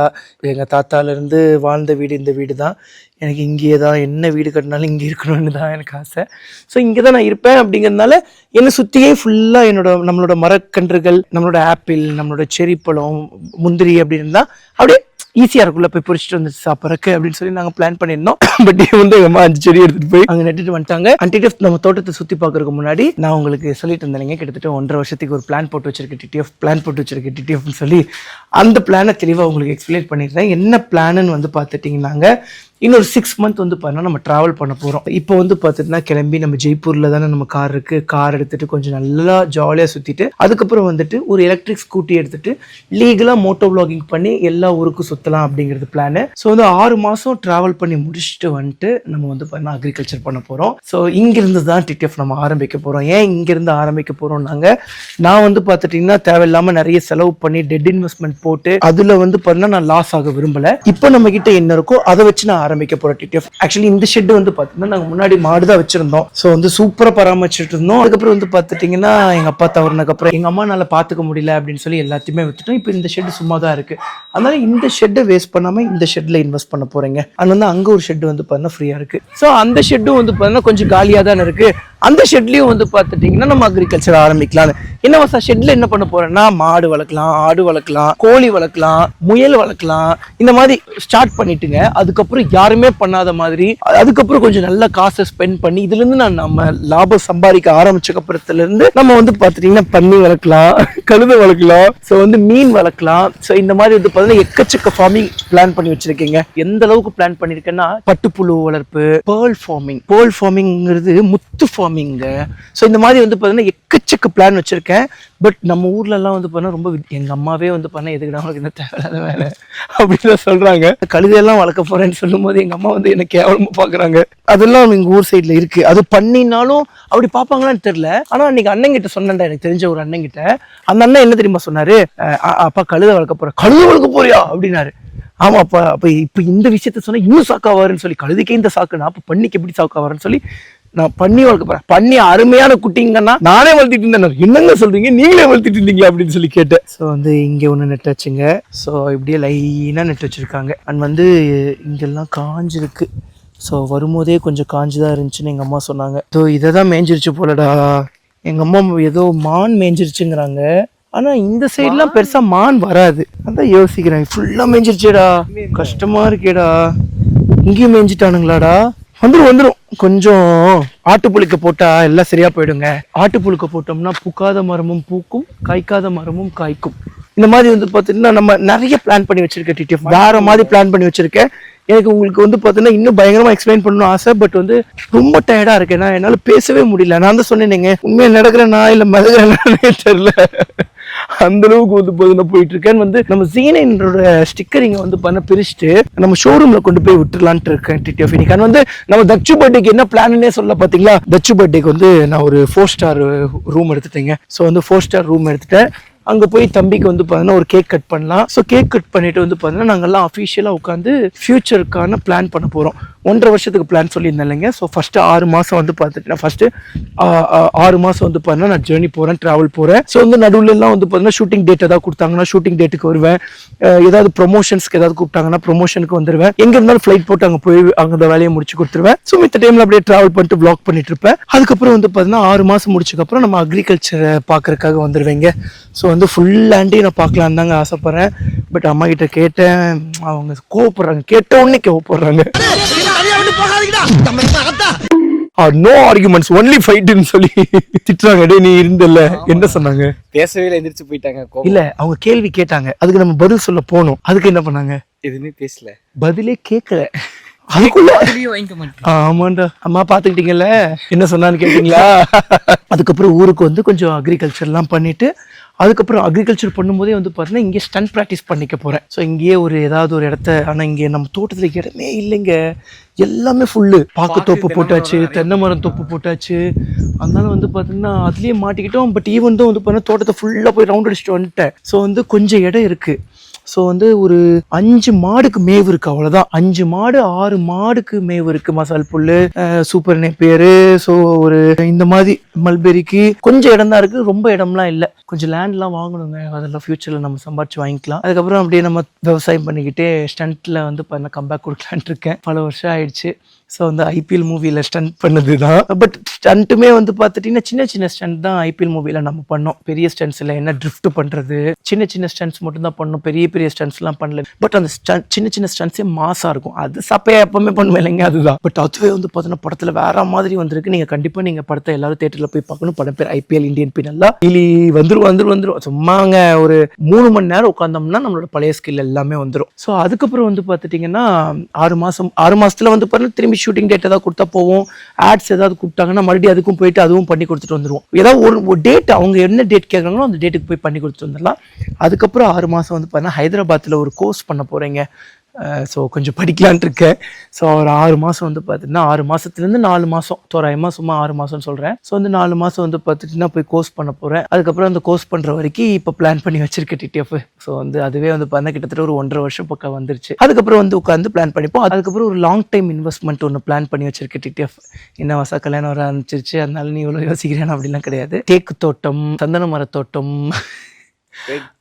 எங்க தாத்தால இருந்து வாழ்ந்த வீடு இந்த வீடு தான். எனக்கு இங்கேயே தான், என்ன வீடு கட்டினாலும் இங்கே இருக்கணும்னு தான் எனக்கு ஆசை. ஸோ இங்கே தான் நான் இருப்பேன். அப்படிங்கிறதுனால என்னை சுற்றியே ஃபுல்லாக நம்மளோட மரக்கன்றுகள், நம்மளோட ஆப்பிள், நம்மளோட செரி பழம், முந்திரி அப்படின்னு தான் அப்படியே ஈஸியா இருக்குள்ள போய் பொறிச்சிட்டு வந்து சாப்பிட்றக்கு அப்படின்னு சொல்லி நாங்க பிளான் பண்ணியிருந்தோம். பட் வந்து எங்க அம்மா 5 செடி எடுத்துட்டு போய் அங்க நட்டுட்டு வந்துட்டாங்க. டிடிஎஃப் நம்ம தோட்டத்தை சுத்தி பாக்குறதுக்கு முன்னாடி நான் உங்களுக்கு சொல்லிட்டு இருந்தேன், கிட்டத்தட்ட 1.5 வருஷத்துக்கு ஒரு பிளான் போட்டு வச்சிருக்கேன் டிடிஎஃப்னு சொல்லி அந்த பிளானை தெளிவா உங்களுக்கு எக்ஸ்பிளைன் பண்ணிடுறேன். என்ன பிளான்னு வந்து பார்த்துட்டீங்கன்னாங்க, இன்னொரு 6 மந்த் வந்து பார்த்தீங்கன்னா நம்ம ட்ராவல் பண்ண போகிறோம். இப்போ வந்து பார்த்துட்டுனா கிளம்பி நம்ம ஜெய்ப்பூரில் தானே நம்ம கார் இருக்குது, கார் எடுத்துகிட்டு கொஞ்சம் நல்லா ஜாலியாக சுற்றிட்டு அதுக்கப்புறம் வந்துட்டு ஒரு எலக்ட்ரிக் ஸ்கூட்டி எடுத்துகிட்டு லீகலாக மோட்டோ விளாகிங் பண்ணி எல்லா ஊருக்கும் சுற்றலாம் அப்படிங்கிறது பிளானு. ஸோ வந்து 6 மாதம் ட்ராவல் பண்ணி முடிச்சுட்டு வந்துட்டு நம்ம வந்து பார்த்தீங்கன்னா அக்ரிகல்ச்சர் பண்ண போகிறோம். ஸோ இங்கிருந்து தான் டிடிஎஃப் நம்ம ஆரம்பிக்க போகிறோம். ஏன் இங்கேருந்து ஆரம்பிக்க போகிறோம்னாங்க, நான் வந்து பார்த்துட்டிங்கன்னா தேவையில்லாமல் நிறைய செலவு பண்ணி டெட் இன்வெஸ்ட்மெண்ட் போட்டு அதில் வந்து பார்த்தீங்கன்னா நான் லாஸ் ஆக விரும்பலை. இப்போ நம்ம கிட்ட என்ன இருக்கோ அதை வச்சு நான் ஆரம்பிக்க போறோம் டிடிஎஃப். ஆக்சுவலி இந்த ஷெட் வந்து பாத்தீங்கன்னா நாங்க முன்னாடி மாடு தான் வச்சிருந்தோம். ஸோ வந்து சூப்பரா பராமரிச்சுட்டு இருந்தோம். அதுக்கப்புறம் வந்து பாத்துட்டீங்கன்னா எங்க அப்பா தவறுனதுக்கு அப்புறம் எங்க அம்மானால பாத்துக்க முடியல அப்படின்னு சொல்லி எல்லாத்தையுமே விட்டுட்டோம். இப்போ இந்த ஷெட் சும்மா தான் இருக்கு. அதனால இந்த ஷெட்டை வேஸ்ட் பண்ணாம இந்த ஷெட்ல இன்வெஸ்ட் பண்ண போறீங்க. அது வந்து அங்க ஒரு ஷெட் வந்து பாத்தீங்கன்னா ஃப்ரீயா இருக்கு. ஸோ அந்த ஷெட்டும் வந்து பாத்தீங்கன்னா கொஞ்சம் காலியா தான் இருக்கு. அந்த ஷெட்லயும் வந்து பாத்துட்டீங்கன்னா நம்ம அக்ரிகல்ச்சர் ஆரம்பிக்கலாம். என்ன வசா ஷெட்ல என்ன பண்ண போறேன்னா மாடு வளர்க்கலாம், ஆடு வளர்க்கலாம், கோழி வளர்க்கலாம், முயல் வளர்க்கலாம், இந்த மாதிரி ஸ்டார்ட் பண்ணிட்டுங்க. அதுக்கப்புறம் யாருமே பண்ணாத மாதிரி அதுக்கப்புறம் கொஞ்சம் நல்ல காசை ஸ்பெண்ட் பண்ணி இதுல இருந்து நம்ம லாபம் சம்பாதிக்க ஆரம்பிச்ச அப்புறத்துல இருந்து நம்ம வந்து பாத்துட்டீங்கன்னா பன்னி வளர்க்கலாம், கழுதை வளர்க்கலாம், ஸோ வந்து மீன் வளர்க்கலாம். ஸோ இந்த மாதிரி வந்து பாத்தீங்கன்னா எக்கச்சக்க ஃபார்மிங் பிளான் பண்ணி வச்சிருக்கீங்க. எந்த அளவுக்கு பிளான் பண்ணிருக்கேன்னா பட்டுப்புழு வளர்ப்பு, பேர்ல் ஃபார்மிங்கிறது முத்து ஃபார்மிங். ஸோ இந்த மாதிரி வந்து பாத்தீங்கன்னா எக்கச்சக்க பிளான் வச்சிருக்கேன். பட் நம்ம ஊர்ல எல்லாம் வந்து பாத்தீங்கன்னா ரொம்ப எங்க அம்மாவே வந்து பண்ண எதுக்கு அவங்களுக்கு என்ன தேவையில்லாத வேலை அப்படின்னு சொல்றாங்க. கழுதையெல்லாம் வளர்க்க போறேன்னு சொல்லும் போது எங்க அம்மா வந்து என்ன கேவலமா பாக்குறாங்க. அதெல்லாம் எங்க ஊர் சைட்ல இருக்கு. அது பண்ணினாலும் அப்படி பாப்பாங்களான்னு தெரியல. ஆனா அன்னைக்கு அண்ணன் கிட்ட சொன்னேன்டா, எனக்கு தெரிஞ்ச ஒரு அண்ணன் கிட்ட. அந்த அண்ணன் என்ன தெரியுமா சொன்னாரு, அப்பா கழுதை வளர்க்க போறியா அப்படின்னாரு. ஆமா அப்பா. அப்ப இப்ப இந்த விஷயத்த சொன்னா இன்னும் சாக்காவாருன்னு சொல்லி, கழுதைக்கே இந்த சாக்குனா அப்ப பண்ணிக்கு எப்படி சாக்காவாருன்னு சொல்லி நான் பண்ணி வளர்க்க போறேன். பண்ணி அருமையான குட்டிங்கன்னா நானே வளர்த்திட்டு இருந்தேன். என்னங்க சொல்றீங்க, நீங்களே வளர்த்திட்டு இருந்தீங்களா அப்படின்னு சொல்லி கேட்டேன். ஸோ வந்து இங்க ஒண்ணு நெட் வச்சுங்க. ஸோ இப்படியே லைனா நெட் வச்சிருக்காங்க. அண்ட் வந்து இங்கெல்லாம் காஞ்சிருக்கு. ஸோ வரும்போதே கொஞ்சம் காஞ்சுதான் இருந்துச்சுன்னு எங்க அம்மா சொன்னாங்க. ஸோ இதை தான் மேய்ஞ்சிருச்சு போலடா. எங்க அம்மா ஏதோ மான் மேய்ஞ்சிருச்சுங்கிறாங்க. ஆனா இந்த சைட்லாம் பெருசா மான் வராது. அதான் யோசிக்கிறேன். ஃபுல்லா மேய்ஞ்சிருச்சேடா, கஷ்டமா இருக்கேடா. இங்கேயும் மேய்ஞ்சிட்டானுங்களாடா. வந்துடும். கொஞ்சம் ஆட்டுப்புழுக்க போட்டா எல்லாம் சரியா போயிடுங்க. ஆட்டுப்புழுக்க போட்டோம்னா பூக்காத மரமும் பூக்கும், காய்க்காத மரமும் காய்க்கும். இந்த மாதிரி வந்து பாத்தீங்கன்னா நம்ம நிறைய பிளான் பண்ணி வச்சிருக்கேன் டிடிஎஃப். வேற மாதிரி பிளான் பண்ணி வச்சிருக்கேன். எனக்கு உங்களுக்கு வந்து பாத்தீங்கன்னா இன்னும் பயங்கரமா எக்ஸ்பிளைன் பண்ணணும் ஆசை. பட் வந்து ரொம்ப டயர்டா இருக்கேன். நான் என்னால பேசவே முடியல. நான் தான் சொன்னேங்க, உண்மையா நடக்கிறேன்னா இல்ல மிதக்கிறேன்னே தெரியல. அந்த அளவுக்கு வந்து பாத்தீங்கன்னா போயிட்டு இருக்கேன். வந்து நம்ம ஜீனோட ஸ்டிக்கரிங்க வந்து பண்ண பிரிச்சுட்டு நம்ம ஷோரூம்ல கொண்டு போய் விட்டுலான்ட்டு இருக்கேன் டிடிஎஃப். இன்னைக்கு வந்து நம்ம தச்சு பர்த்டேக்கு என்ன பிளான்னே சொல்ல பாத்தீங்களா. தச்சு பர்த்டேக்கு வந்து நான் ஒரு 4 ஸ்டார் ரூம் எடுத்துட்டேங்க. ஸோ வந்து 4 ஸ்டார் ரூம் எடுத்துட்டேன். அங்க போய் தம்பிக்கு வந்து பாத்தீங்கன்னா ஒரு கேக் கட் பண்ணலாம். ஸோ கேக் கட் பண்ணிட்டு வந்து பாத்தீங்கன்னா நாங்கெல்லாம் அஃபிஷியலா உட்காந்து ஃபியூச்சருக்கான பிளான் பண்ண போறோம். 1.5 வருஷத்துக்கு பிளான் சொல்லியிருந்தேன் இல்லைங்க. ஸோ ஃபர்ஸ்ட் 6 மாசம் வந்து பார்த்துட்டேன். ஃபர்ஸ்ட் 6 மாசம் வந்து பார்த்தீங்கன்னா நான் ஜேர்னி போறேன், டிராவல் போறேன். ஸோ வந்து நடுவில் எல்லாம் வந்து பார்த்தீங்கன்னா ஷூட்டிங் டேட் ஏதாவது கொடுத்தாங்கன்னா ஷூட்டிங் டேட்டுக்கு வருவேன். ஏதாவது ப்ரொமோஷன்ஸ்க்கு ஏதாவது கூப்பிட்டாங்கன்னா ப்ரொமோஷனுக்கு வந்துருவேன். எங்க இருந்தாலும் ஃபிளைட் போட்டு அங்கே போய் அங்கே வேலையை முடிச்சு கொடுத்துருவேன். ஸோ மித்த டைம்ல அப்படியே டிராவல் பண்ணிட்டு vlog பண்ணிட்டு இருப்பேன். அதுக்கப்புறம் வந்து பார்த்தீங்கன்னா 6 மாசம் முடிச்சதுக்கப்புறம் நம்ம அக்ரிகல்ச்சரை பார்க்கறதுக்காக வந்துருவேங்க. ஸோ வந்து ஃபுல் லேண்டையும் நான் பார்க்கலான்னு தாங்க ஆசைப்படுறேன். பட் அம்மா கிட்ட கேட்டேன், அவங்க கோவப்படுறாங்க. கேட்ட உடனே கோவப்படுறாங்க. நோ ஆர்குமெண்ட்ஸ் ஒன்லி ஃபைட்னு சொல்லி திட்டுறாங்க. டே நீ இருந்தல்ல என்ன சொன்னாங்க? பேசவே இல்லை, எந்திரிச்சு போயிட்டாங்க. இல்ல அவங்க கேள்வி கேட்டாங்க, அதுக்கு நம்ம பதில் சொல்ல போனோம். அதுக்கு என்ன பண்ணாங்க? எதுவுமே பேசல, பதிலே கேட்கல. அதுக்குள்ள ஆமாண்டா அம்மா பாத்துக்கிட்டீங்கல்ல என்ன சொன்னான்னு கேட்டீங்களா? அதுக்கப்புறம் ஊருக்கு வந்து கொஞ்சம் அக்ரிகல்ச்சர் எல்லாம் பண்ணிட்டு அதுக்கப்புறம் அக்ரிகல்ச்சர் பண்ணும்போதே வந்து பார்த்தீங்கன்னா இங்கே ஸ்டன்ட் ப்ராக்டிஸ் பண்ணிக்க போகிறேன். ஸோ இங்கேயே ஏதாவது ஒரு இடத்த, ஆனால் இங்கே நம்ம தோட்டத்தில் இடமே இல்லைங்க, எல்லாமே ஃபுல்லு. பாக்கு போட்டாச்சு, தென்னை மரம் தொப்பு போட்டாச்சு. அதனால வந்து பார்த்தீங்கன்னா அதுலேயே மாட்டிக்கிட்டோம். பட் ஈவன் தான் வந்து பார்த்தீங்கன்னா தோட்டத்தை ஃபுல்லாக போய் ரவுண்ட் அடிச்சுட்டு வந்துட்டேன். ஸோ வந்து கொஞ்சம் இடம் இருக்குது. ஸோ வந்து ஒரு 5 மாடுக்கு மேவு இருக்கு, அவ்வளோதான். 5 மாடு 6 மாடுக்கு மேவு இருக்கு. மசால் புல்லு, சூப்பர் நேப்பியரு, ஸோ ஒரு இந்த மாதிரி மல்பெரிக்கு கொஞ்சம் இடம் தான் இருக்கு, ரொம்ப இடம்லாம் இல்லை. கொஞ்சம் லேண்ட்லாம் வாங்கணுங்க, அதெல்லாம் ஃபியூச்சர்ல நம்ம சம்பாதிச்சு வாங்கிக்கலாம். அதுக்கப்புறம் அப்படியே நம்ம விவசாயம் பண்ணிக்கிட்டே ஸ்டண்ட்ல வந்து கம்பேக் கொடுக்கலான்ட்டு இருக்கேன். பல வருஷம் ஆயிடுச்சு. ஸோ வந்து ஐபிஎல் மூவியில் ஸ்டண்ட் பண்ணது தான். பட் ஸ்டண்ட்டுமே வந்து பார்த்துட்டிங்கன்னா சின்ன சின்ன ஸ்டண்ட் தான் ஐபிஎல் மூவியில் நம்ம பண்ணோம். பெரிய ஸ்டண்ட்ஸில் என்ன ட்ரிஃப்ட் பண்ணுறது, சின்ன சின்ன ஸ்டண்ட்ஸ் மட்டும் தான் பண்ணோம். பெரிய பெரிய ஸ்டண்ட்ஸ்லாம் பண்ணல. பட் அந்த சின்ன சின்ன ஸ்டண்ட்ஸே மாசாக இருக்கும். அது சப்பையா எப்பவுமே பண்ணுவேன் இல்லைங்க, அதுதான். பட் அதுவே வந்து பார்த்தீங்கன்னா படத்தில் வேற மாதிரி வந்திருக்கு. நீங்கள் கண்டிப்பாக நீங்கள் படத்தை எல்லாரும் தேட்டரில் போய் பார்க்கணும். படம் பேர் ஐபிஎல் இந்தியன் பின்னல்லா. இலி வந்துரும் சும்மாங்க ஒரு 3 மணி நேரம் உட்காந்தோம்னா நம்மளோட பழைய ஸ்கில் எல்லாமே வந்துடும். ஸோ அதுக்கப்புறம் வந்து பார்த்துட்டிங்கன்னா 6 மாசத்துல வந்து பாருங்க திரும்பி ஷூட்டிங் டேட் ஏதாவது கொடுத்தா போவோம். ஆட்ஸ் ஏதாவது கூப்பிட்டாங்கன்னா மறுபடியும் அதுக்கும் போயிட்டு அதுவும் பண்ணி கொடுத்துட்டு வந்துடுவோம். ஏதாவது ஒரு டேட் அவங்க என்ன டேட் கேட்குறாங்களோ அந்த டேட்டுக்கு போய் பண்ணி கொடுத்துட்டு வந்துடலாம். அதுக்கப்புறம் 6 மாதம் வந்து பார்த்தீங்கன்னா ஹைதராபாத்தில் ஒரு கோர்ஸ் பண்ண போகிறீங்க. ஸோ கொஞ்சம் படிக்கலான்ட்டு இருக்கேன். ஸோ ஒரு 6 மாதம் வந்து பார்த்திங்கன்னா 6 மாதத்துலேருந்து 4 மாதம் தோராயமாக சும்மா 6 மாதம்னு சொல்கிறேன். ஸோ வந்து 4 மாதம் வந்து பார்த்துட்டிங்கன்னா போய் கோர்ஸ் பண்ண போகிறேன். அதுக்கப்புறம் அந்த கோர்ஸ் பண்ணுற வரைக்கும் இப்போ பிளான் பண்ணி வச்சிருக்கேன் டிடிஎஃப். ஸோ வந்து அதுவே வந்து பார்த்தா கிட்டத்தட்ட ஒரு 1.5 வருஷம் பக்கம் வந்துருச்சு. அதுக்கப்புறம் வந்து உட்காந்து பிளான் பண்ணிப்போம். அதுக்கப்புறம் ஒரு லாங் டைம் இன்வெஸ்ட்மெண்ட் ஒன்று பிளான் பண்ணி வச்சிருக்கேன் டிடிஎஃப். என்ன வசா கல்யாணம் வர ஆரம்பிச்சிருச்சு, அதனால நீ இவ்வளோ யோசிக்கிறேன் அப்படிலாம் கிடையாது. தேக்கு தோட்டம், சந்தன மரத்தோட்டம்,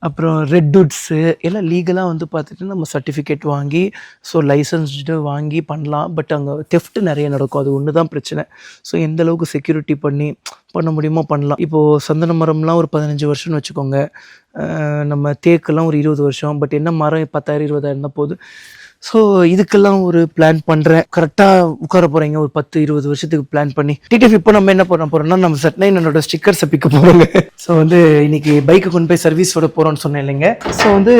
அப்புறம் ரெட்வுட்ஸு எல்லாம் லீகலாக வந்து பார்த்துட்டு நம்ம சர்டிஃபிகேட் வாங்கி ஸோ லைசன்ஸ்டு வாங்கி பண்ணலாம். பட் அங்கே தெஃப்ட் நிறைய நடக்கும், அது ஒன்று தான் பிரச்சனை. ஸோ எந்த அளவுக்கு செக்யூரிட்டி பண்ண முடியுமோ பண்ணலாம். இப்போது சந்தன மரம்லாம் ஒரு 15 வருஷம்னு வச்சுக்கோங்க. நம்ம தேக்கெல்லாம் ஒரு 20 வருஷம். பட் என்ன மரம் 10,000 20,000 தான் போகுது. ஸோ இதுக்கெல்லாம் ஒரு பிளான் பண்ணுறேன். கரெக்டாக உட்கார போகிறீங்க ஒரு 10-20 வருஷத்துக்கு பிளான் பண்ணி. டிடிஎஃப் இப்போ நம்ம என்ன பண்ண போகிறோம்னா நம்ம சட்னை என்னோட ஸ்டிக்கர்ஸை பிக்க போகிறோங்க. ஸோ வந்து இன்னைக்கு பைக்கை கொண்டு போய் சர்வீஸோட போகிறோன்னு சொன்னேன் இல்லைங்க. ஸோ வந்து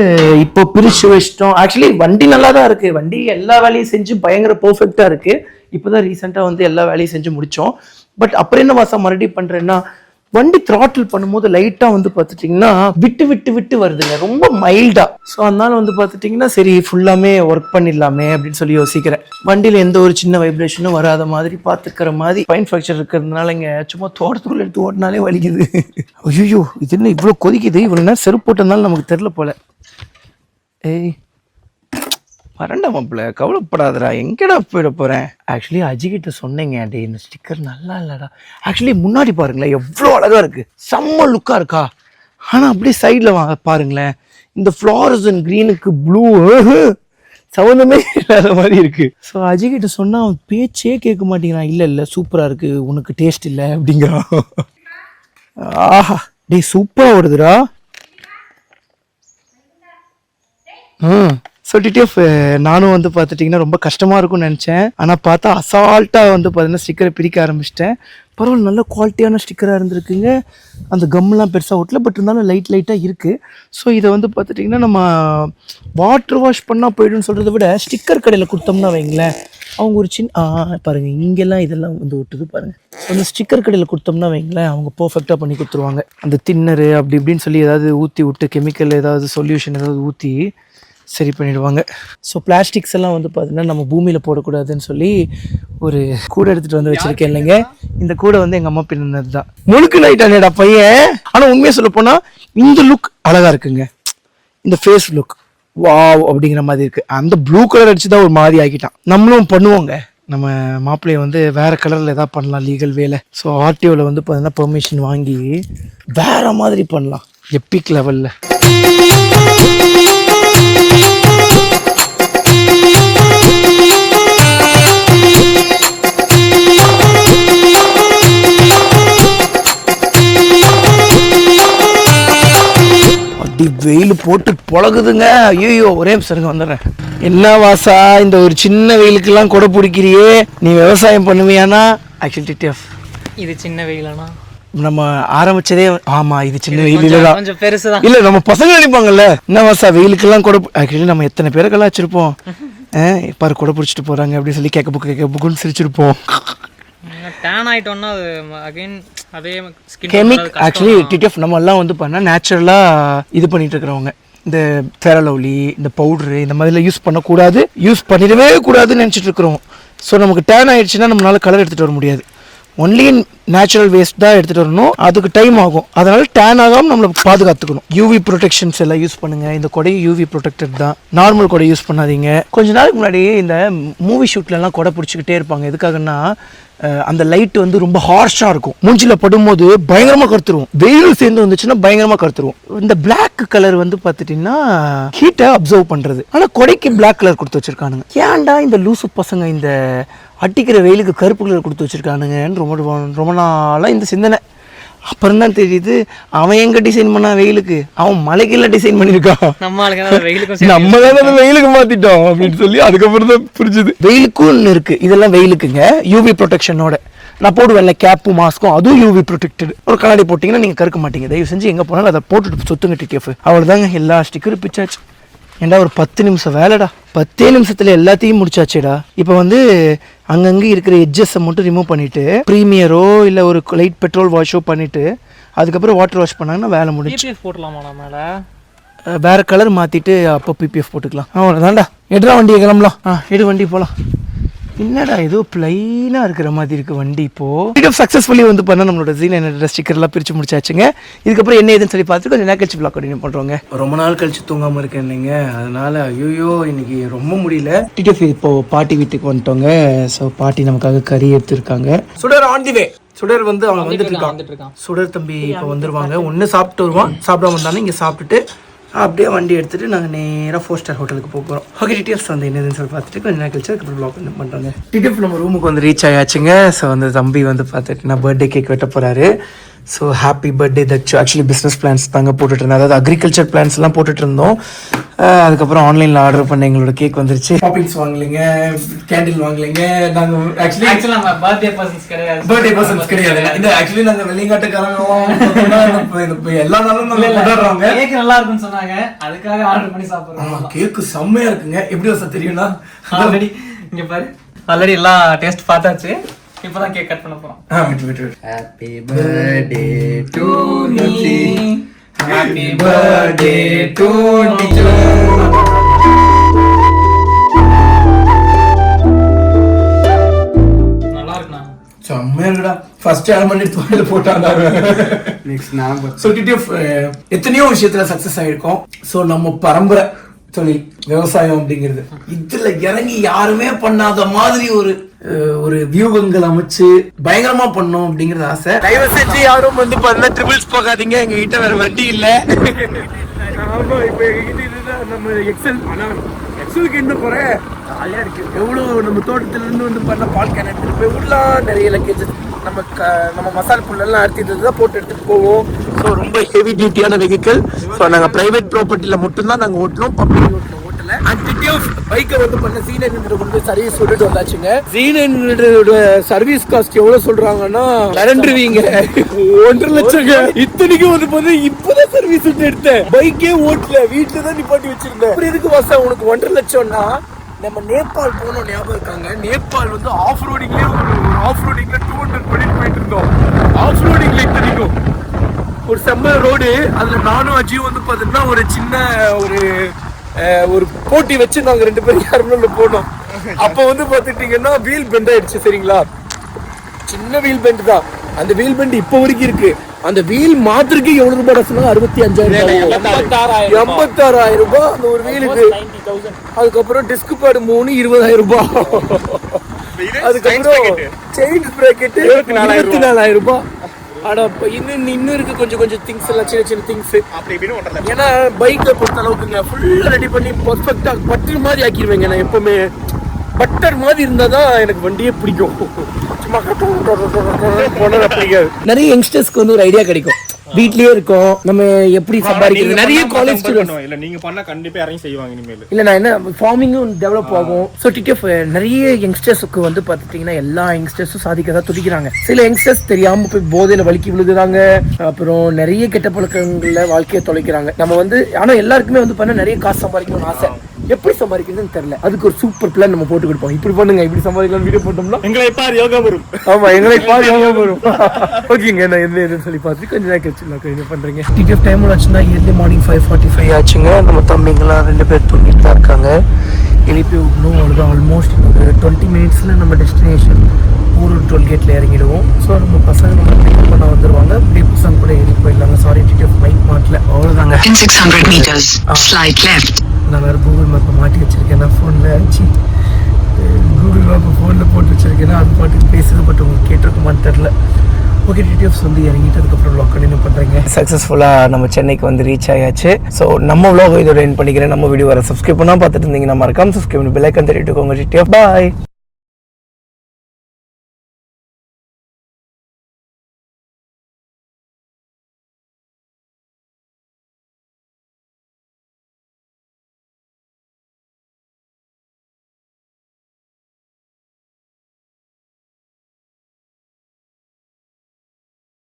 இப்போ பிரிச்சு வச்சிட்டோம். ஆக்சுவலி வண்டி நல்லா தான் இருக்குது. வண்டி எல்லா வேலையும் செஞ்சு பயங்கர பர்ஃபெக்டாக இருக்குது. இப்போ தான் ரீசெண்டாக வந்து எல்லா வேலையும் செஞ்சு முடித்தோம். பட் அப்புறம் என்ன வாசா மறுபடியும் பண்ணுறேன்னா வண்டி த்ராட்டில் பண்ணும்போது லைட்டாக வந்து பார்த்துட்டிங்கன்னா விட்டு வருதுங்க, ரொம்ப மைல்டாக. ஸோ அதனால வந்து பார்த்துட்டிங்கன்னா சரி ஃபுல்லாமே ஒர்க் பண்ணிடலாமே அப்படின்னு சொல்லி யோசிக்கிறேன். வண்டியில் எந்த ஒரு சின்ன வைப்ரேஷனும் வராத மாதிரி பார்த்துக்கிற மாதிரி ஃபைன் ஃப்ராக்சர் இருக்கிறதுனால இங்கே சும்மா தோட்டத்துக்குள்ளே எடுத்து ஓட்டினாலே வலிக்குது. ஐயோ இது என்ன இவ்வளோ கொதிக்குது, இவ்வளோ நேரம் செருப்பு போட்டதுனால நமக்கு தெரில போல. ஏய் வரண்டா மாப்பிள்ள, கவலைப்படாதடா, எங்கடா போயிட போகிறேன். ஆக்சுவலி அஜிகிட்ட சொன்னேங்க, டே இந்த ஸ்டிக்கர் நல்லா இல்லைடா. ஆக்சுவலி முன்னாடி பாருங்களேன் எவ்வளோ அழகாக இருக்குது, செம்ம லுக்காக இருக்கா. ஆனால் அப்படியே சைடில் பாருங்களேன் இந்த ஃப்ளாரசன் க்ரீனுக்கு ப்ளூ சம்மந்தமே இல்லாத மாதிரி இருக்குது. ஸோ அஜிகிட்ட சொன்னால் அவன் பேச்சே கேட்க மாட்டேங்கிறான். இல்லை சூப்பராக இருக்குது, உனக்கு டேஸ்ட் இல்லை அப்படிங்கிறான். ஆஹா டே சூப்பராக ஓடுதுடா. ஸோ டிடிஎஃப் நானும் வந்து பார்த்துட்டிங்கன்னா ரொம்ப கஷ்டமாக இருக்கும்னு நினச்சேன். ஆனால் பார்த்தா அசால்ட்டாக வந்து பார்த்தீங்கன்னா ஸ்டிக்கரை பிரிக்க ஆரம்பிச்சிட்டேன். பரவாயில்ல, நல்ல குவாலிட்டியான ஸ்டிக்கராக இருந்திருக்குங்க. அந்த கம்மெலாம் பெருசாக ஓட்டல, பட் இருந்தாலும் லைட்டாக இருக்குது. ஸோ இதை வந்து பார்த்துட்டிங்கன்னா நம்ம வாட்டர் வாஷ் பண்ணால் போய்டுன்னு சொல்கிறத விட ஸ்டிக்கர் கடையில் கொடுத்தோம்னா வைங்களேன், அவங்க ஒரு சின்ன பாருங்கள் இங்கெல்லாம் இதெல்லாம் வந்து ஒட்டுது பாருங்கள். ஸோ அந்த ஸ்டிக்கர் கடையில் கொடுத்தோம்னா வைங்களேன் அவங்க பர்ஃபெக்டாக பண்ணி கொடுத்துருவாங்க. அந்த தின்னரு அப்படி இப்படின்னு சொல்லி ஏதாவது ஊற்றி விட்டு கெமிக்கல் ஏதாவது சொல்யூஷன் ஏதாவது ஊற்றி சரி பண்ணிடுவாங்க. ஸோ பிளாஸ்டிக்ஸ் எல்லாம் வந்து பார்த்தீங்கன்னா நம்ம பூமியில் போடக்கூடாதுன்னு சொல்லி ஒரு கூடை எடுத்துகிட்டு வந்து வச்சுருக்கேன் இல்லைங்க. இந்த கூடை வந்து எங்கள் அம்மா பின்னது தான். முழுக்கு லைட்டானேடா பையன். ஆனால் உண்மையாக சொல்ல போனால் இந்த லுக் அழகாக இருக்குங்க, இந்த ஃபேஸ் லுக் வாவ் அப்படிங்கிற மாதிரி இருக்குது. அந்த ப்ளூ கலர் அடிச்சு தான் ஒரு மாதிரி ஆக்கிட்டான். நம்மளும் பண்ணுவோங்க, நம்ம மாப்பிள்ளையை வந்து வேறு கலரில் எதாவது பண்ணலாம் லீகல் வேலை. ஸோ ஆர்டிஓவில் வந்து பார்த்தீங்கன்னா பெர்மிஷன் வாங்கி வேறு மாதிரி பண்ணலாம் எப்பிக் லெவலில். அப்படி வெயில் போட்டு பொழகுதுங்க. ஐயோ ஒரே நிமிஷம் வந்துடுறேன். என்ன வாசா இந்த ஒரு சின்ன வெயிலுக்கெல்லாம் கொடை பிடிக்கிறியே, நீ விவசாயம் பண்ணுவியானா? ஆக்சுவலி டிடிஎஃப் இது சின்ன வெயிலானா நம்ம ஆரம்பிச்சதே ஆமா இது சின்ன வெயிலாம் கொஞ்சம் பெருசுதான். இல்ல நம்ம பசங்க நினைப்பாங்கல்ல என்ன வாசா வெயிலுக்கெல்லாம் கொடை. ஆக்சுவலி நம்ம எத்தனை பேருக்கெல்லாம் வச்சிருப்போம், பாரு கொடை பிடிச்சிட்டு போறாங்க அப்படின்னு சொல்லி கேட்க புக்குன்னு சிரிச்சிருப்போம். டேன் ஆயிட்டோம்னா அது அகைன் அதே கெமிக். ஆக்சுவலி டிடிஎஃப் நம்ம எல்லாம் வந்து பண்ணா நேச்சுரலா இது பண்ணிட்டு இருக்கிறவங்க. இந்த ஃபேரலவ்லி இந்த பவுடரு இந்த மாதிரிலாம் யூஸ் பண்ணக்கூடாது, யூஸ் பண்ணிடவே கூடாதுன்னு நினச்சிட்டு இருக்கிறோம். ஸோ நமக்கு டேன் ஆயிடுச்சுன்னா நம்மளால கலர் எடுத்துகிட்டு வர முடியாது. ஒன்லி நேச்சுரல் வேஸ்ட் தான் எடுத்துகிட்டு வரணும், அதுக்கு டைம் ஆகும். அதனால டேன் ஆகாமல் நம்மளை பாதுகாத்துக்கணும். யூவி ப்ரொடெக்ஷன்ஸ் எல்லாம் யூஸ் பண்ணுங்க. இந்த கொடையும் யூவி ப்ரொடெக்டட் தான், நார்மல் கொடை யூஸ் பண்ணாதீங்க. கொஞ்ச நாளுக்கு முன்னாடி இந்த மூவி ஷூட்லலாம் கொடை பிடிச்சிக்கிட்டே இருப்பாங்க. எதுக்காகன்னா அந்த லைட் வந்து ரொம்ப ஹார்ஷாக இருக்கும். மூஞ்சில் படும்போது பயங்கரமாக கருத்துருவோம். வெயில் சேர்ந்து வந்துச்சுன்னா பயங்கரமாக கருத்துருவோம். இந்த பிளாக் கலர் வந்து பார்த்துட்டிங்கன்னா ஹீட்டை அப்சர்வ் பண்ணுறது. ஆனால் கொடைக்கு பிளாக் கலர் கொடுத்து வச்சுருக்கானுங்க. ஏன்டா இந்த லூசு பசங்க இந்த அட்டிக்கிற வெயிலுக்கு கருப்பு கலர் கொடுத்து வச்சுருக்கானுங்கன்னு ரொம்ப நாளாக இந்த சிந்தனை. அப்புறம் தான் தெரியுது அவன் எங்க டிசைன் பண்ணா வெயிலுக்கு, அவன் மலைக்கெல்லாம் டிசைன் பண்ணிருக்கான். நம்ம தான் அந்த வெயிலுக்கு மாத்திட்டோம் அப்படின்னு சொல்லி அதுக்கப்புறம் தான் புரிஞ்சுது. வெயிலுக்கும் இருக்கு, இதெல்லாம் வெயிலுக்குங்க யூவி ப்ரொடெக்ஷனோட. நான் போடுவேன்ல கேப்பும் மாஸ்க்கும், அதுவும் யூவி ப்ரொடெக்டட். ஒரு கண்ணாடி போட்டிங்கன்னா நீங்கள் கருக்க மாட்டீங்க. தயவு செஞ்சு எங்கே போனாலும் அதை போட்டுட்டு சொத்துங்க டிடிஎஃப். அவ்வளோதாங்க, எல்லா ஸ்டிக்கரும் பிச்சாச்சு. ஏண்டா ஒரு 10 நிமிஷம் வேலைடா, 10 நிமிஷத்துல எல்லாத்தையும் முடிச்சாச்சுடா. இப்போ வந்து அங்கங்கே இருக்கிற எட்ஜஸை மட்டும் ரிமூவ் பண்ணிட்டு ப்ரீமியரோ இல்லை ஒரு லைட் பெட்ரோல் வாஷோ பண்ணிட்டு அதுக்கப்புறம் வாட்டர் வாஷ் பண்ணாங்கன்னா வேலை முடிச்சு. போட்டலாமா மேலே வேற கலர் மாற்றிட்டு அப்போ பிபிஎஃப் போட்டுக்கலாம். அவ்வளோதான்டா. எடுறா வண்டியை கிளம்பலாம். எடு வண்டி போகலாம். என்னடா ஏதோ பிளைனா இருக்கிற மாதிரி இருக்கு வண்டி. இப்போ சக்ஸஸ்ஃபுல்லி வந்து பண்ண நம்மளோட ஜீன் என்னோட ஸ்டிக்கர்லாம் பிரிச்சு முடிச்சாச்சுங்க. இதுக்கப்புறம் என்ன ஏதுன்னு சொல்லி பார்த்துட்டு கொஞ்சம் நேரம் கழிச்சு பிளாக் கண்டினியூ பண்றோங்க. ரொம்ப நாள் கழிச்சு தூங்காம இருக்கேன் இல்லைங்க, அதனால ஐயோ இன்னைக்கு ரொம்ப முடியல. டிடிஎஃப் இப்போ பாட்டி வீட்டுக்கு வந்துட்டோங்க. ஸோ பாட்டி நமக்காக கறி எடுத்துருக்காங்க. சுடர் ஆன் தி வே. சுடர் வந்து அவன் வந்துட்டு இருக்கான். சுடர் தம்பி இப்போ வந்துருவாங்க. ஒன்று சாப்பிட்டு வருவான், சாப்பிடாம வந்தானே இங்கே சாப்பிட்டுட்டு அப்படியே வண்டி எடுத்துகிட்டு நாங்கள் நேராக 4 ஸ்டார் ஹோட்டலுக்கு போக போகிறோம். ஓகே, டிடிஎஃப்ஸ் வந்து என்னதுன்னு சொல்லி பார்த்துட்டு கொஞ்சம் நேரம் கழிச்சு அதுக்கப்புறம் ப்ளாக் பண்ணி பண்ணுறாங்க. டிடிஎஃப் நம்ம ரூமுக்கு வந்து ரீச் ஆயாச்சுங்க. ஸோ வந்து தம்பி வந்து பார்த்துட்டு நான் பர்த்டே கேக் வெட்ட போகிறாரு. So happy birthday. That's actually business plans தாங்க போட்டுட்டு இருந்தோம், அதாவது அக்ரிகல்ச்சர் பிளான்ஸ் எல்லாம் போட்டுட்டு இருந்தோம். அதுக்கப்புறம் ஆன்லைனில் ஆர்டர் பண்ண எங்களோட கேக் வந்துருச்சு. ஷாப்பிங்ஸ் வாங்கலைங்க, கேண்டில் வாங்கலைங்க. நாங்கள் ஆக்சுவலி பர்த்டே பர்சன்ஸ் கிடையாது. இந்த ஆக்சுவலி நாங்கள் வெளிநாட்டுக்காரங்க எல்லா நாளும் கொண்டாடுறாங்க. கேக் நல்லா இருக்குன்னு சொன்னாங்க, அதுக்காக ஆர்டர் பண்ணி சாப்பிடுறோம். கேக்கு செம்மையா இருக்குங்க. எப்படி வசதி தெரியும்னா ஆல்ரெடி இங்க பாரு, ஆல்ரெடி எல்லாம் டேஸ்ட் பார்த்தாச்சு. இப்பதான் கேக் கட் பண்ண போறோம். Happy birthday to me, happy birthday to you. நல்லா இருக்குண்ணா, செம்மையா இருக்குடா. ஃபர்ஸ்ட் ஆட் பண்ணி தோயில போட்டாங்க. நெக்ஸ்ட் நான் சோ டிடிஎஃப் எத்தனையோ விஷயத்துல சக்சஸ் ஆயிருக்கோம். சோ நம்ம பரம்பரை தொழில் விவசாயம் அப்படிங்கிறது இதுல இறங்கி யாருமே பண்ணாத மாதிரி ஒரு வியூகங்கள் அமைச்சு பயங்கரமா பண்ணோம் அப்படிங்கறது ஆசை. தயவு செஞ்சு யாரும் வந்து பண்ண ட்ரிபிள்ஸ் போகாதீங்க, எங்க கிட்ட வேற வண்டி இல்ல. ஆமா, இப்ப எங்ககிட்ட இதுதான் நம்ம எக்ஸல். ஆனா எக்ஸலுக்கு என்ன போற ஜாலியா இருக்கு. எவ்வளவு நம்ம தோட்டத்துல இருந்து வந்து பண்ண பால் கேன் எடுத்துட்டு போய் விடலாம். நிறைய லக்கேஜ் நம்ம மசால் புல்லெல்லாம் அறுத்திட்டு தான் போட்டு எடுத்துட்டு போவோம். ஸோ ரொம்ப ஹெவி டியூட்டியான வெஹிக்கிள். ஸோ நாங்கள் பிரைவேட் ப்ராப்பர்ட்டியில் மட்டும்தான் நாங்கள் ஓட்டுறோம், பப்ளிக் ரோட்டில் ஓட்டல. அண்ட் பைக்கை வந்து பண்ண Z900 கொண்டு போய் சர்வீஸ் விட்டுட்டு வந்தாச்சுங்க. Z900 சர்வீஸ் காஸ்ட் எவ்வளவு சொல்றாங்கன்னா விரண்டுருவீங்க, 1.5 லட்சம். இத்தனைக்கும் வந்து பார்த்தா இப்பதான் சர்வீஸ் விட்டு எடுத்தேன். பைக்கே ஓட்டல, வீட்டில் தான் நிப்பாட்டி வச்சிருந்தேன். அப்புறம் எதுக்கு வாசா உனக்கு 1.5 லட்சம்னா நம்ம நேபாள் போனோம், ஞாபகம் இருக்காங்க? நேபாள் வந்து ஆஃப் ரோடிங்லேயே ஆஃப் ரோடிங்ல 200 பண்ணிட்டு போயிட்டு இருந்தோம். ஆஃப் ரோடிங்ல இத்தனைக்கும் ஒரு செம்ம ரோடு. அதுல நானும் அஜியும் வந்து பாத்தீங்கன்னா ஒரு சின்ன ஒரு போட்டி வச்சு நாங்க 2 பேரும் யாருன்னு போனோம். அப்ப வந்து பாத்துட்டீங்கன்னா வீல் பெண்ட் ஆயிடுச்சு. சரிங்களா, சின்ன வீல் பெண்ட் தான். அந்த வீல் பெண்ட் இப்ப வரைக்கும் இருக்கு. அந்த வீல் மாத்திரைக்கு எவ்வளவு ரூபாய் சொன்னா 65,000, 86,000 ரூபாய் அந்த ஒரு வீலுக்கு. அதுக்கப்புறம் டிஸ்க் பேட் 3 20,000 ரூபாய். அதுக்கப்புறம் செயின் பிரேக்கெட் 24,000 ரூபாய். ஆனா இன்னும் இருக்கு கொஞ்சம் திங்ஸ் எல்லாம், சின்ன திங்ஸ். ஏன்னா பைக்கை பொறுத்த அளவுக்குங்க ஃபுல்லா ரெடி பண்ணி பர்ஃபெக்டா பட்டர் மாதிரி ஆக்கிடுவேங்க. நான் எப்பவுமே பட்டர் மாதிரி இருந்தாதான் எனக்கு வண்டியே பிடிக்கும். சும்மா பிடிக்காது. நிறைய யங்ஸ்டர்ஸ்க்கு வந்து ஒரு ஐடியா கிடைக்கும். வீட்லயே இருக்கோம், நம்ம எப்படி சம்பாதிக்கிறது. நிறைய காலேஜ் ஸ்டூடெண்ட்ஸ் இல்ல, நீங்க பண்ணா கண்டிப்பா யாரையும் செய்வாங்க இனிமேல். இல்ல நான் என்ன ஃபார்மிங்கும் டெவலப் ஆகும். ஸோ டிடிஎஃப் நிறைய யங்ஸ்டர்ஸுக்கு வந்து பார்த்துட்டீங்கன்னா எல்லா யங்ஸ்டர்ஸும் சாதிக்க தான் துடிக்கிறாங்க. சில யங்ஸ்டர்ஸ் தெரியாம போய் போதையில வலிக்கி விழுகுறாங்க. அப்புறம் நிறைய கெட்ட பழக்கங்கள்ல வாழ்க்கையை தொலைக்கிறாங்க. நம்ம வந்து ஆனா எல்லாருக்குமே வந்து பண்ண நிறைய காசு சம்பாதிக்கணும்னு ஆசை. எப்படி சம்பாதிக்கிறதுன்னு தெரியல. அதுக்கு ஒரு சூப்பர் பிளான் நம்ம போட்டு கொடுப்போம். இப்படி பண்ணுங்க, இப்படி சம்பாதிக்கலாம் வீடியோ போட்டோம்னா எங்களை பார் யோகா வரும். ஆமா, எங்களை பார் யோகா வரும். ஓகேங்க, நான் எதுன்னு சொல்லி பார்த்து கொஞ்சம் நேரம் கழிச்சு என்ன பண்றீங்க. டிடிஎஃப் டைம் ஆச்சுன்னா ஏர்லி மார்னிங் 5:45 ஆச்சுங்க. நம்ம தம்பிங்கெல்லாம் 2 பேர் தூங்கிட்டு தான் இருக்காங்க. எழுப்பி விடணும். அவ்வளோதான். ஆல்மோஸ்ட் 20 மினிட்ஸ்ல நம்ம டெஸ்டினேஷன் ஊரூர் டோல்கேட்ல இறங்கிடுவோம். ஸோ நம்ம பசங்க நம்ம பிக்கப் பண்ண வந்துருவாங்க. அப்படியே பசங்க கூட ஏறி போயிடலாங்க. சாரி டிடிஎஃப் மைக் மாட்டல. அவ்வளோதாங்க. 600 meters slide left. நான் வேறு கூகுள் மேப்பை மாட்டி வச்சிருக்கேன். நான் ஃபோனில் ஆச்சு கூகுள் மேப் ஃபோனில் போட்டு வச்சிருக்கேன்னா அது பாட்டுக்கு பேசுறது பட் உங்களுக்கு கேட்டிருக்குமான்னு தெரில. ஓகே, டிடிஎஃப்ஸ் வந்து இறங்கிட்டு அதுக்கப்புறம் vlog கண்டினியூ பண்ணுறேங்க. சக்ஸஸ்ஃபுல்லாக நம்ம சென்னைக்கு வந்து ரீச் ஆயாச்சு. ஸோ நம்ம vlog இதோட எண்ட் பண்ணிக்கிறேன். நம்ம வீடியோ வர சப்ஸ்கிரைப் பண்ணால் பார்த்துட்டு இருந்தீங்கன்னா மறக்காம சப்ஸ்கிரைப் பண்ணி பெல் ஐக்கான் தட்டிட்டுக்கோங்க. டிடிஎஃப் பாய்.